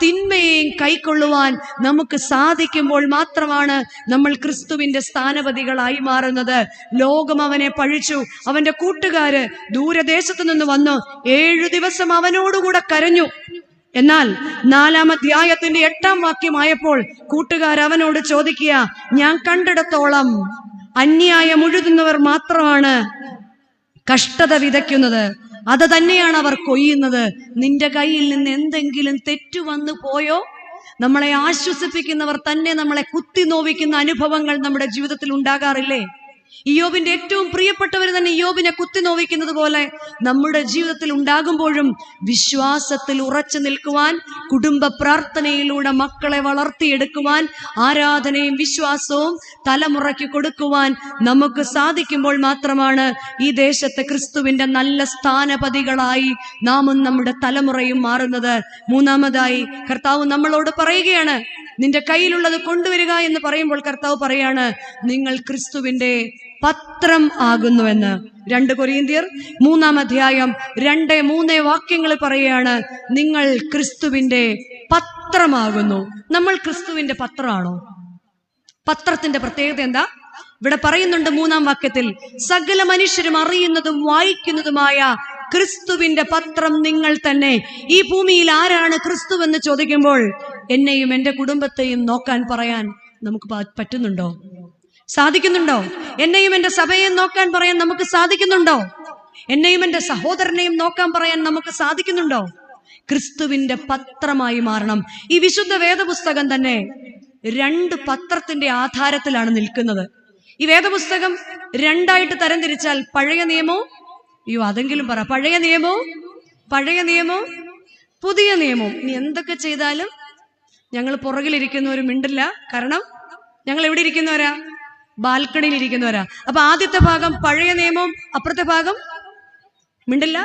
A: തിന്മയെയും കൈക്കൊള്ളുവാൻ നമുക്ക് സാധിക്കുമ്പോൾ മാത്രമാണ് നമ്മൾ ക്രിസ്തുവിന്റെ സ്ഥാനപതികളായി മാറുന്നത്. ലോകം അവനെ പഴിച്ചു, അവന്റെ കൂട്ടുകാര് ദൂരദേശത്തു നിന്ന് വന്നു 7 ദിവസം അവനോടുകൂടെ കരഞ്ഞു. എന്നാൽ 4-ാം അധ്യായത്തിന്റെ 8-ാം വാക്യമായപ്പോൾ കൂട്ടുകാർ അവനോട് ചോദിക്കുക, ഞാൻ കണ്ടിടത്തോളം അന്യായം ഉഴുതുന്നവർ മാത്രമാണ് കഷ്ടത വിതയ്ക്കുന്നത്, അത് തന്നെയാണ് അവർ കൊയ്യുന്നത്. നിന്റെ കയ്യിൽ നിന്ന് എന്തെങ്കിലും തെറ്റു വന്നു പോയോ? നമ്മളെ ആശ്വസിപ്പിക്കുന്നവർ തന്നെ നമ്മളെ കുത്തി നോവിക്കുന്ന അനുഭവങ്ങൾ നമ്മുടെ ജീവിതത്തിൽ ഉണ്ടാകാറില്ലേ? ഇയ്യോബിന്റെ ഏറ്റവും പ്രിയപ്പെട്ടവർ തന്നെ ഇയ്യോബിനെ കുത്തി നോവിക്കുന്നത് പോലെ നമ്മുടെ ജീവിതത്തിൽ ഉണ്ടാകുമ്പോഴും വിശ്വാസത്തിൽ ഉറച്ചു നിൽക്കുവാൻ, കുടുംബ പ്രാർത്ഥനയിലൂടെ മക്കളെ വളർത്തിയെടുക്കുവാൻ, ആരാധനയും വിശ്വാസവും തലമുറയ്ക്ക് കൊടുക്കുവാൻ നമുക്ക് സാധിക്കുമ്പോൾ മാത്രമാണ് ഈ ദേശത്തെ ക്രിസ്തുവിന്റെ നല്ല സ്ഥാനപതികളായി നാമും നമ്മുടെ തലമുറയും മാറുന്നത്. 3-ാമതായി കർത്താവ് നമ്മളോട് പറയുകയാണ്, നിന്റെ കയ്യിലുള്ളത് കൊണ്ടുവരിക എന്ന് പറയുമ്പോൾ കർത്താവ് പറയാണ്, നിങ്ങൾ ക്രിസ്തുവിന്റെ പത്രം ആകുന്നുവെന്ന്. 2 കൊരിന്ത്യർ 3-ാം അധ്യായം 2-3 വാക്യങ്ങൾ പറയുകയാണ്, നിങ്ങൾ ക്രിസ്തുവിന്റെ പത്രമാകുന്നു. നമ്മൾ ക്രിസ്തുവിന്റെ പത്രമാണോ? പത്രത്തിന്റെ പ്രത്യേകത എന്താ? ഇവിടെ പറയുന്നുണ്ട് 3-ാം വാക്യത്തിൽ, സകല മനുഷ്യരും അറിയുന്നതും വായിക്കുന്നതുമായ ക്രിസ്തുവിന്റെ പത്രം നിങ്ങൾ തന്നെ. ഈ ഭൂമിയിൽ ആരാണ് ക്രിസ്തു എന്ന് ചോദിക്കുമ്പോൾ എന്നെയും എൻ്റെ കുടുംബത്തെയും നോക്കാൻ പറയാൻ നമുക്ക് പറ്റുന്നുണ്ടോ? സാധിക്കുന്നുണ്ടോ? എന്നെയും എൻ്റെ സഭയെയും നോക്കാൻ പറയാൻ നമുക്ക് സാധിക്കുന്നുണ്ടോ? എന്നെയും എൻ്റെ സഹോദരനെയും നോക്കാൻ പറയാൻ നമുക്ക് സാധിക്കുന്നുണ്ടോ? ക്രിസ്തുവിന്റെ പത്രമായി മാറണം. ഈ വിശുദ്ധ വേദപുസ്തകം തന്നെ 2 പത്രത്തിന്റെ ആധാരത്തിലാണ് നിൽക്കുന്നത്. ഈ വേദപുസ്തകം 2ആയിട്ട് തരംതിരിച്ചാൽ പഴയ നിയമവും, അതെങ്കിലും പറ, പഴയ നിയമവും പുതിയ നിയമവും. ഇനി എന്തൊക്കെ ചെയ്താലും ഞങ്ങൾ പുറകിലിരിക്കുന്നവർ മിണ്ടില്ല, കാരണം ഞങ്ങൾ എവിടെ ഇരിക്കുന്നവരാ? ബാൽക്കണിയിൽ ഇരിക്കുന്നവരാ. അപ്പൊ ആദ്യത്തെ ഭാഗം പഴയ നിയമവും, അപ്പുറത്തെ ഭാഗം മിണ്ടില്ല,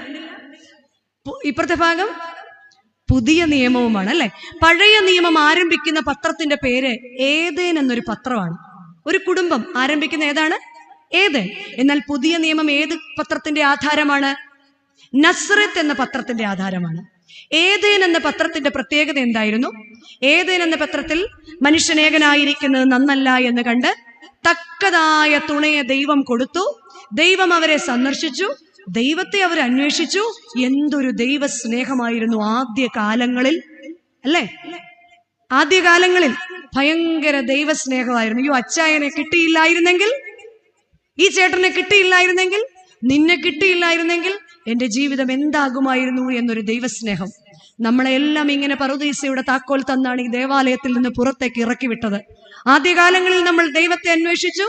A: ഇപ്പുറത്തെ ഭാഗം പുതിയ നിയമവുമാണ്, അല്ലെ? പഴയ നിയമം ആരംഭിക്കുന്ന പത്രത്തിന്റെ പേര് ഏദേൻ എന്നൊരു പത്രമാണ്. ഒരു കുടുംബം ആരംഭിക്കുന്ന ഏതാണ്? ഏദേൻ. എന്നാൽ പുതിയ നിയമം ഏത് പത്രത്തിന്റെ ആധാരമാണ്? നസ്രത്ത് എന്ന പത്രത്തിന്റെ ആധാരമാണ്. ഏദേൻ എന്ന പത്രത്തിന്റെ പ്രത്യേകത എന്തായിരുന്നു? ഏദേൻ എന്ന പത്രത്തിൽ മനുഷ്യനേകനായിരിക്കുന്നത് നന്നല്ല എന്ന് കണ്ട് തക്കതായ തുണയെ ദൈവം കൊടുത്തു. ദൈവം അവരെ സന്ദർശിച്ചു, ദൈവത്തെ അവർ അന്വേഷിച്ചു. എന്തൊരു ദൈവ സ്നേഹമായിരുന്നു ആദ്യ കാലങ്ങളിൽ, അല്ലേ? ആദ്യകാലങ്ങളിൽ ഭയങ്കര ദൈവസ്നേഹമായിരുന്നു. അച്ചായനെ കിട്ടിയില്ലായിരുന്നെങ്കിൽ, ഈ ചേട്ടനെ കിട്ടിയില്ലായിരുന്നെങ്കിൽ, നിന്നെ കിട്ടിയില്ലായിരുന്നെങ്കിൽ എന്റെ ജീവിതം എന്താകുമായിരുന്നു എന്നൊരു ദൈവസ്നേഹം. നമ്മളെല്ലാം ഇങ്ങനെ പറുദീസയുടെ താക്കോൽ തന്നാണ് ഈ ദേവാലയത്തിൽ നിന്ന് പുറത്തേക്ക് ഇറക്കി വിട്ടത്. ആദ്യകാലങ്ങളിൽ നമ്മൾ ദൈവത്തെ അന്വേഷിച്ചു,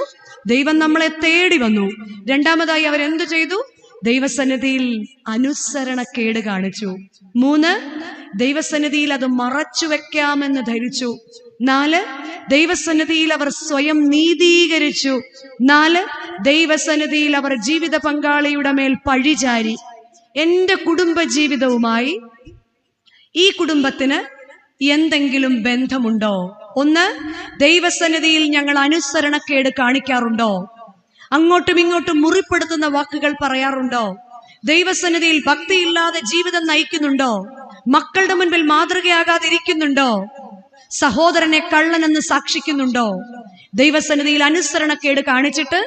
A: ദൈവം നമ്മളെ തേടി വന്നു. 2-മതായി അവരെന്തു ചെയ്തു? ദൈവസന്നിധിയിൽ അനുസരണക്കേട് കാണിച്ചു. 3, ദൈവസന്നിധിയിൽ അത് മറച്ചു വെക്കാമെന്ന് ധരിച്ചു. 4, ദൈവസന്നിധിയിൽ അവർ സ്വയം നീതീകരിച്ചു. 4, ദൈവസന്നിധിയിൽ അവർ ജീവിത പങ്കാളിയുടെ മേൽ പഴിചാരി. എന്റെ കുടുംബ ജീവിതവുമായി ഈ കുടുംബത്തിന് എന്തെങ്കിലും ബന്ധമുണ്ടോ? 1, ദൈവസന്നിധിയിൽ ഞങ്ങൾ അനുസരണക്കേട് കാണിക്കാറുണ്ടോ? അങ്ങോട്ടും ഇങ്ങോട്ടും മുറിപ്പെടുത്തുന്ന വാക്കുകൾ പറയാറുണ്ടോ? ദൈവസന്നിധിയിൽ ഭക്തിയില്ലാതെ ജീവിതം നയിക്കുന്നുണ്ടോ? മക്കളുടെ മുൻപിൽ മാതൃകയാകാതിരിക്കുന്നുണ്ടോ? സഹോദരനെ കള്ളനെന്ന് സാക്ഷിക്കുന്നുണ്ടോ? ദൈവസന്നിധിയിൽ അനുസരണക്കേട് കാണിച്ചിട്ട്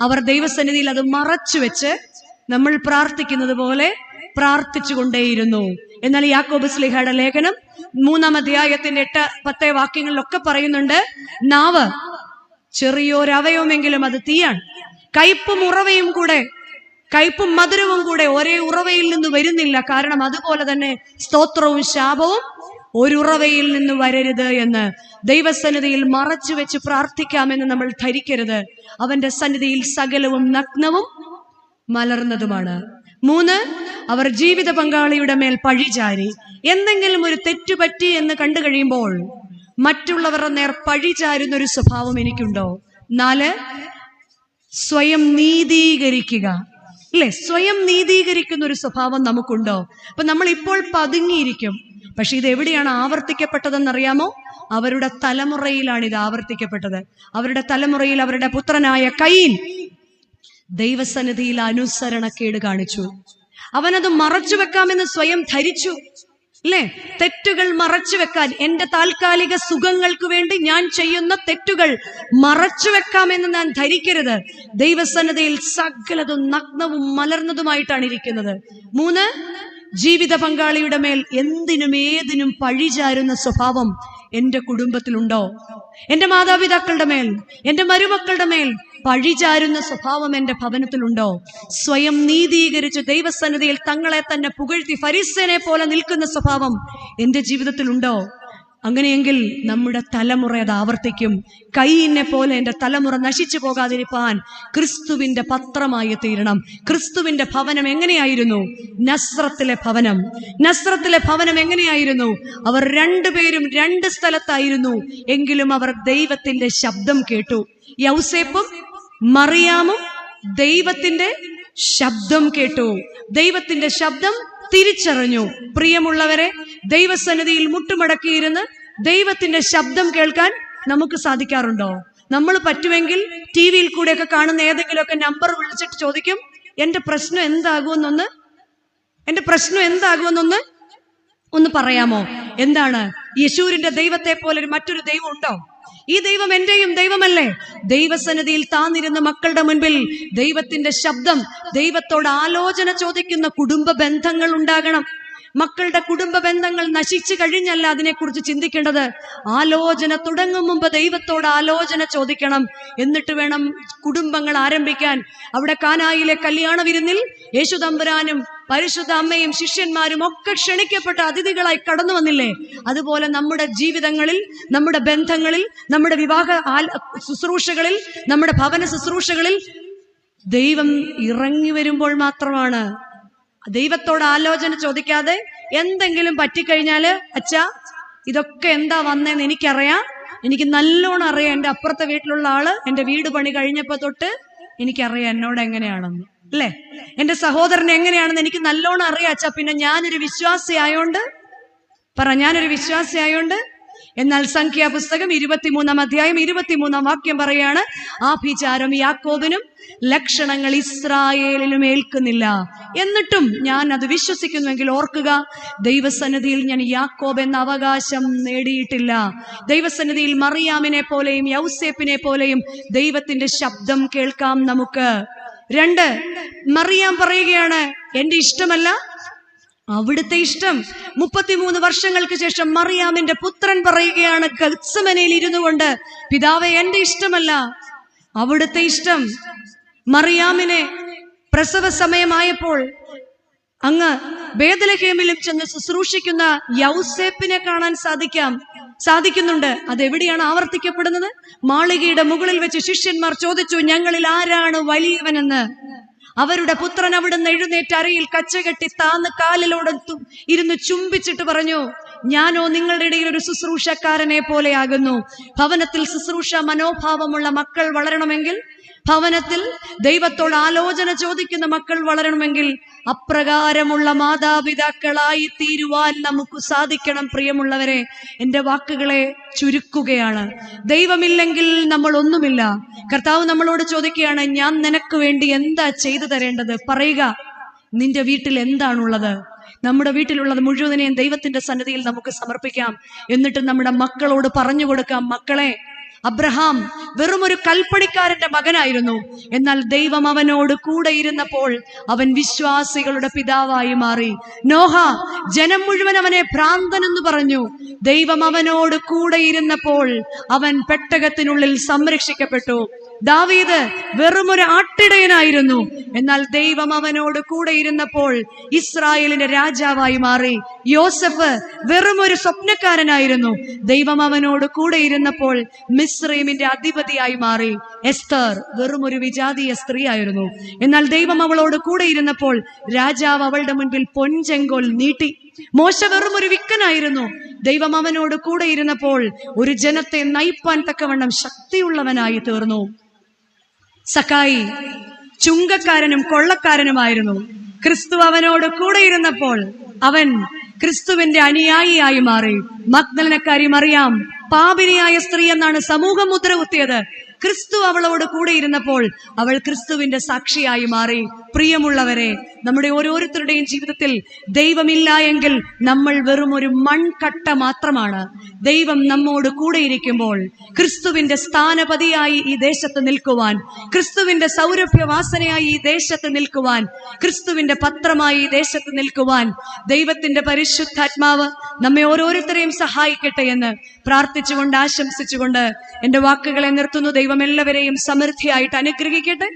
A: അവർ ദൈവസന്നിധിയിൽ അത് മറച്ചു വെച്ച് നമ്മൾ പ്രാർത്ഥിക്കുന്നത് പോലെ പ്രാർത്ഥിച്ചുകൊണ്ടേയിരുന്നു. എന്നാൽ യാക്കോബ് ശ്ലീഹയുടെ ലേഖനം 3-ാം അധ്യായത്തിന്റെ 8-10 വാക്യങ്ങളിലൊക്കെ പറയുന്നുണ്ട്, നാവ് ചെറിയൊരവയവമെങ്കിലും അത് തീയാണ്. കയ്പും മധുരവും കൂടെ ഒരേ ഉറവയിൽ നിന്ന് വരുന്നില്ല. കാരണം അതുപോലെ തന്നെ സ്തോത്രവും ശാപവും ഒരു ഉറവയിൽ നിന്ന് വരരുത് എന്ന്. ദൈവസന്നിധിയിൽ മറച്ചു വെച്ച് പ്രാർത്ഥിക്കാമെന്ന് നമ്മൾ ധരിക്കരുത്. അവന്റെ സന്നിധിയിൽ സകലവും നഗ്നവും മലർന്നതുമാണ്. 3, അവർ ജീവിത പങ്കാളിയുടെ മേൽ പഴിചാരി. എന്തെങ്കിലും ഒരു തെറ്റുപറ്റി എന്ന് കണ്ടു കഴിയുമ്പോൾ മറ്റുള്ളവരുടെ നേർ പഴിചാരുന്നൊരു സ്വഭാവം എനിക്കുണ്ടോ? 4, സ്വയം നീതീകരിക്കുക. അല്ലെ? സ്വയം നീതീകരിക്കുന്ന ഒരു സ്വഭാവം നമുക്കുണ്ടോ? അപ്പൊ നമ്മൾ ഇപ്പോൾ പതുങ്ങിയിരിക്കും. പക്ഷെ ഇത് എവിടെയാണ് ആവർത്തിക്കപ്പെട്ടതെന്നറിയാമോ? അവരുടെ തലമുറയിലാണ് ഇത് ആവർത്തിക്കപ്പെട്ടത്. അവരുടെ തലമുറയിൽ അവരുടെ പുത്രനായ കയീൻ ദൈവസന്നിധിയിൽ അനുസരണക്കേട് കാണിച്ചു. അവനത് മറച്ചു വെക്കാമെന്ന് സ്വയം ധരിച്ചു, അല്ലേ? തെറ്റുകൾ മറച്ചു വെക്കാൻ, എന്റെ താൽക്കാലിക സുഖങ്ങൾക്ക് വേണ്ടി ഞാൻ ചെയ്യുന്ന തെറ്റുകൾ മറച്ചു വെക്കാമെന്ന് ഞാൻ ധരിക്കരുത്. ദൈവസന്നിധിയിൽ സകലതും നഗ്നവും മലർന്നതുമായിട്ടാണ് ഇരിക്കുന്നത്. 3, ജീവിത പങ്കാളിയുടെ മേൽ എന്തിനും ഏതിനും പഴിചാരുന്ന സ്വഭാവം എന്റെ കുടുംബത്തിലുണ്ടോ? എന്റെ മാതാപിതാക്കളുടെ മേൽ, എന്റെ മരുമക്കളുടെ മേൽ പഴിചാരുന്ന സ്വഭാവം എന്റെ ഭവനത്തിലുണ്ടോ? സ്വയം നീതീകരിച്ച് ദൈവസന്നിധിയിൽ തങ്ങളെ തന്നെ പുകഴ്ത്തി ഫരിസേനെ പോലെ നിൽക്കുന്ന സ്വഭാവം എന്റെ ജീവിതത്തിലുണ്ടോ? അങ്ങനെയെങ്കിൽ നമ്മുടെ തലമുറ അത് ആവർത്തിക്കും. കയീനെ പോലെ എന്റെ തലമുറ നശിച്ചു പോകാതിരിക്കാൻ ക്രിസ്തുവിന്റെ പത്രമായി തീരണം. ക്രിസ്തുവിന്റെ ഭവനം എങ്ങനെയായിരുന്നു? നസ്രത്തിലെ ഭവനം. നസ്രത്തിലെ ഭവനം എങ്ങനെയായിരുന്നു? അവർ 2 പേരും 2 സ്ഥലത്തായിരുന്നു, എങ്കിലും അവർ ദൈവത്തിന്റെ ശബ്ദം കേട്ടു. യൗസേപ്പും മറിയാമും ദൈവത്തിന്റെ ശബ്ദം കേട്ടു. ദൈവത്തിന്റെ ശബ്ദം തിരിച്ചറിഞ്ഞു. പ്രിയമുള്ളവരെ, ദൈവസന്നിധിയിൽ മുട്ടുമടക്കിയിരുന്ന് ദൈവത്തിന്റെ ശബ്ദം കേൾക്കാൻ നമുക്ക് സാധിക്കാറുണ്ടോ? നമ്മൾ പറ്റുമെങ്കിൽ ടി വിയിൽ കൂടെയൊക്കെ കാണുന്ന ഏതെങ്കിലുമൊക്കെ നമ്പർ വിളിച്ചിട്ട് ചോദിക്കും, എന്റെ പ്രശ്നം എന്താകുമെന്നൊന്ന് ഒന്ന് പറയാമോ? എന്താണ്? യെശൂരിന്റെ ദൈവത്തെ പോലെ മറ്റൊരു ദൈവം ഉണ്ടോ? ഈ ദൈവം എന്റെയും ദൈവമല്ലേ? ദൈവസന്നിധിയിൽ താന്നിരുന്ന മക്കളുടെ മുൻപിൽ ദൈവത്തിന്റെ ശബ്ദം, ദൈവത്തോട് ആലോചന ചോദിക്കുന്ന കുടുംബ ബന്ധങ്ങൾ ഉണ്ടാകണം. മക്കളുടെ കുടുംബ ബന്ധങ്ങൾ നശിച്ചു കഴിഞ്ഞല്ല അതിനെക്കുറിച്ച് ചിന്തിക്കേണ്ടത്. ആലോചന തുടങ്ങും മുമ്പ് ദൈവത്തോട് ആലോചന ചോദിക്കണം. എന്നിട്ട് വേണം കുടുംബങ്ങൾ ആരംഭിക്കാൻ. അവിടെ കാനായിലെ കല്യാണ വിരുന്നിൽ യേശു തമ്പുരാനും പരിശുദ്ധ അമ്മയും ശിഷ്യന്മാരും ഒക്കെ ക്ഷണിക്കപ്പെട്ട അതിഥികളായി കടന്നു വന്നില്ലേ? അതുപോലെ നമ്മുടെ ജീവിതങ്ങളിൽ, നമ്മുടെ ബന്ധങ്ങളിൽ, നമ്മുടെ വിവാഹ ശുശ്രൂഷകളിൽ, നമ്മുടെ ഭവന ശുശ്രൂഷകളിൽ ദൈവം ഇറങ്ങി വരുമ്പോൾ മാത്രമാണ്. ദൈവത്തോട് ആലോചന ചോദിക്കാതെ എന്തെങ്കിലും പറ്റിക്കഴിഞ്ഞാല്, അച്ഛാ ഇതൊക്കെ എന്താ വന്നേന്ന് എനിക്കറിയാം, എനിക്ക് നല്ലോണം അറിയാം, എൻ്റെ അപ്പുറത്തെ വീട്ടിലുള്ള ആള് എൻ്റെ വീട് പണി കഴിഞ്ഞപ്പോ തൊട്ട് എനിക്കറിയാം എന്നോട് എങ്ങനെയാണെന്ന്, അല്ലേ? എൻ്റെ സഹോദരൻ എങ്ങനെയാണെന്ന് എനിക്ക് നല്ലോണം അറിയാം അച്ഛാ. പിന്നെ ഞാനൊരു വിശ്വാസിയായോണ്ട് എന്നാൽ സംഖ്യാപുസ്തകം 23-ാം അധ്യായം 23-ാം വാക്യം പറയാണ്, ആഭിചാരം യാക്കോബിനും ലക്ഷണങ്ങൾ ഇസ്രായേലിലും ഏൽക്കുന്നില്ല. എന്നിട്ടും ഞാൻ അത് വിശ്വസിക്കുന്നുവെങ്കിൽ ഓർക്കുക, ദൈവസന്നിധിയിൽ ഞാൻ യാക്കോബ് എന്ന അവകാശം നേടിയിട്ടില്ല. ദൈവസന്നിധിയിൽ മറിയാമിനെ പോലെയും യൗസേപ്പിനെ പോലെയും ദൈവത്തിന്റെ ശബ്ദം കേൾക്കാം നമുക്ക്. 2, മറിയാം പറയുകയാണ്, എന്റെ ഇഷ്ടമല്ല അവിടുത്തെ ഇഷ്ടം. 33 വർഷങ്ങൾക്ക് ശേഷം മറിയാമിന്റെ പുത്രൻ പറയുകയാണ് ഗത്സമനയിൽ ഇരുന്നു കൊണ്ട്, പിതാവേ എന്റെ ഇഷ്ടമല്ല അവിടുത്തെ ഇഷ്ടം. മറിയാമിനെ പ്രസവ സമയമായപ്പോൾ അങ്ങ് ബേത്ലഹേമിലും ചെന്ന് ശുശ്രൂഷിക്കുന്ന യൗസേപ്പിനെ കാണാൻ സാധിക്കുന്നുണ്ട്. അതെവിടെയാണ് ആവർത്തിക്കപ്പെടുന്നത്? മാളികയുടെ മുകളിൽ വെച്ച് ശിഷ്യന്മാർ ചോദിച്ചു, ഞങ്ങളിൽ ആരാണ് വലിയവനെന്ന്. അവരുടെ പുത്രൻ അവിടുന്ന് എഴുന്നേറ്റ് അരയിൽ കച്ചകെട്ടി താന്ന് കാലിലോട് ഇരുന്ന് ചുംബിച്ചിട്ട് പറഞ്ഞു, ഞാനോ നിങ്ങളുടെ ഇടയിൽ ഒരു ശുശ്രൂഷക്കാരനെ പോലെയാകുന്നു. ഭവനത്തിൽ ശുശ്രൂഷ മനോഭാവമുള്ള മക്കൾ വളരണമെങ്കിൽ, ഭവനത്തിൽ ദൈവത്തോട് ആലോചന ചോദിക്കുന്ന മക്കൾ വളരണമെങ്കിൽ അപ്രകാരമുള്ള മാതാപിതാക്കളായി തീരുവാൻ നമുക്ക് സാധിക്കണം. പ്രിയമുള്ളവരെ, എൻ്റെ വാക്കുകളെ ചുരുക്കുകയാണ്. ദൈവമില്ലെങ്കിൽ നമ്മൾ ഒന്നുമില്ല. കർത്താവ് നമ്മളോട് ചോദിക്കുകയാണ്, ഞാൻ നിനക്ക് വേണ്ടി എന്താ ചെയ്തു തരേണ്ടത്? പറയുക, നിന്റെ വീട്ടിൽ എന്താണുള്ളത്? നമ്മുടെ വീട്ടിലുള്ളത് മുഴുവനെയും ദൈവത്തിന്റെ സന്നിധിയിൽ നമുക്ക് സമർപ്പിക്കാം. എന്നിട്ട് നമ്മുടെ മക്കളോട് പറഞ്ഞു കൊടുക്കാം, മക്കളെ, അബ്രഹാം വെറുമൊരു കൽപ്പണിക്കാരന്റെ മകനായിരുന്നു. എന്നാൽ ദൈവം അവനോട് കൂടെ ഇരുന്നപ്പോൾ അവൻ വിശ്വാസികളുടെ പിതാവായി മാറി. നോഹ, ജനം മുഴുവൻ അവനെ ഭ്രാന്തൻ എന്ന് പറഞ്ഞു. ദൈവം അവനോട് കൂടെ ഇരുന്നപ്പോൾ അവൻ പെട്ടകത്തിനുള്ളിൽ സംരക്ഷിക്കപ്പെട്ടു. ദാവീദ് വെറുമൊരു ആട്ടിടയനായിരുന്നു. എന്നാൽ ദൈവം അവനോട് കൂടെ ഇരുന്നപ്പോൾ ഇസ്രായേലിന്റെ രാജാവായി മാറി. യോസഫ് വെറുമൊരു സ്വപ്നക്കാരനായിരുന്നു. ദൈവം അവനോട് കൂടെ ഇരുന്നപ്പോൾ മിസ്രൈമിന്റെ അധിപതിയായി മാറി. എസ്തർ വെറുമൊരു വിജാതീയ സ്ത്രീയായിരുന്നു. എന്നാൽ ദൈവം അവളോട് കൂടെ ഇരുന്നപ്പോൾ രാജാവ് അവളുടെ മുൻപിൽ പൊൻചെങ്കോൽ നീട്ടി. മോശ വെറുമൊരു വിക്കനായിരുന്നു. ദൈവം അവനോട് കൂടെ ഇരുന്നപ്പോൾ ഒരു ജനത്തെ നയിപ്പാൻ തക്കവണ്ണം ശക്തിയുള്ളവനായി തീർന്നു. സക്കായി ചുങ്കക്കാരനും കൊള്ളക്കാരനുമായിരുന്നു. ക്രിസ്തു അവനോട് കൂടെ ഇരുന്നപ്പോൾ അവൻ ക്രിസ്തുവിന്റെ അനുയായിയായി മാറി. മഗ്ദലനക്കാരി മറിയാം പാപിനിയായ സ്ത്രീ എന്നാണ് സമൂഹം മുദ്ര കുത്തിയത്. ക്രിസ്തു അവളോട് കൂടെ ഇരുന്നപ്പോൾ അവൾ ക്രിസ്തുവിന്റെ സാക്ഷിയായി മാറി. പ്രിയമുള്ളവരെ, നമ്മുടെ ഓരോരുത്തരുടെയും ജീവിതത്തിൽ ദൈവമില്ല എങ്കിൽ നമ്മൾ വെറും ഒരു മൺകട്ട മാത്രമാണ്. ദൈവം നമ്മോട് കൂടെ ഇരിക്കുമ്പോൾ ക്രിസ്തുവിന്റെ സ്ഥാനപതിയായി ഈ ദേശത്ത് നിൽക്കുവാൻ, ക്രിസ്തുവിന്റെ സൗരഭ്യവാസനയായി ഈ ദേശത്ത് നിൽക്കുവാൻ, ക്രിസ്തുവിന്റെ പത്രമായി ഈ ദേശത്ത് നിൽക്കുവാൻ ദൈവത്തിന്റെ പരിശുദ്ധാത്മാവ് നമ്മെ ഓരോരുത്തരെയും സഹായിക്കട്ടെ എന്ന് പ്രാർത്ഥിച്ചുകൊണ്ട് ആശംസിച്ചുകൊണ്ട് എന്റെ വാക്കുകളെ നിർത്തുന്നു. ദൈവം എല്ലാവരെയും സമൃദ്ധിയായിട്ട് അനുഗ്രഹിക്കട്ടെ.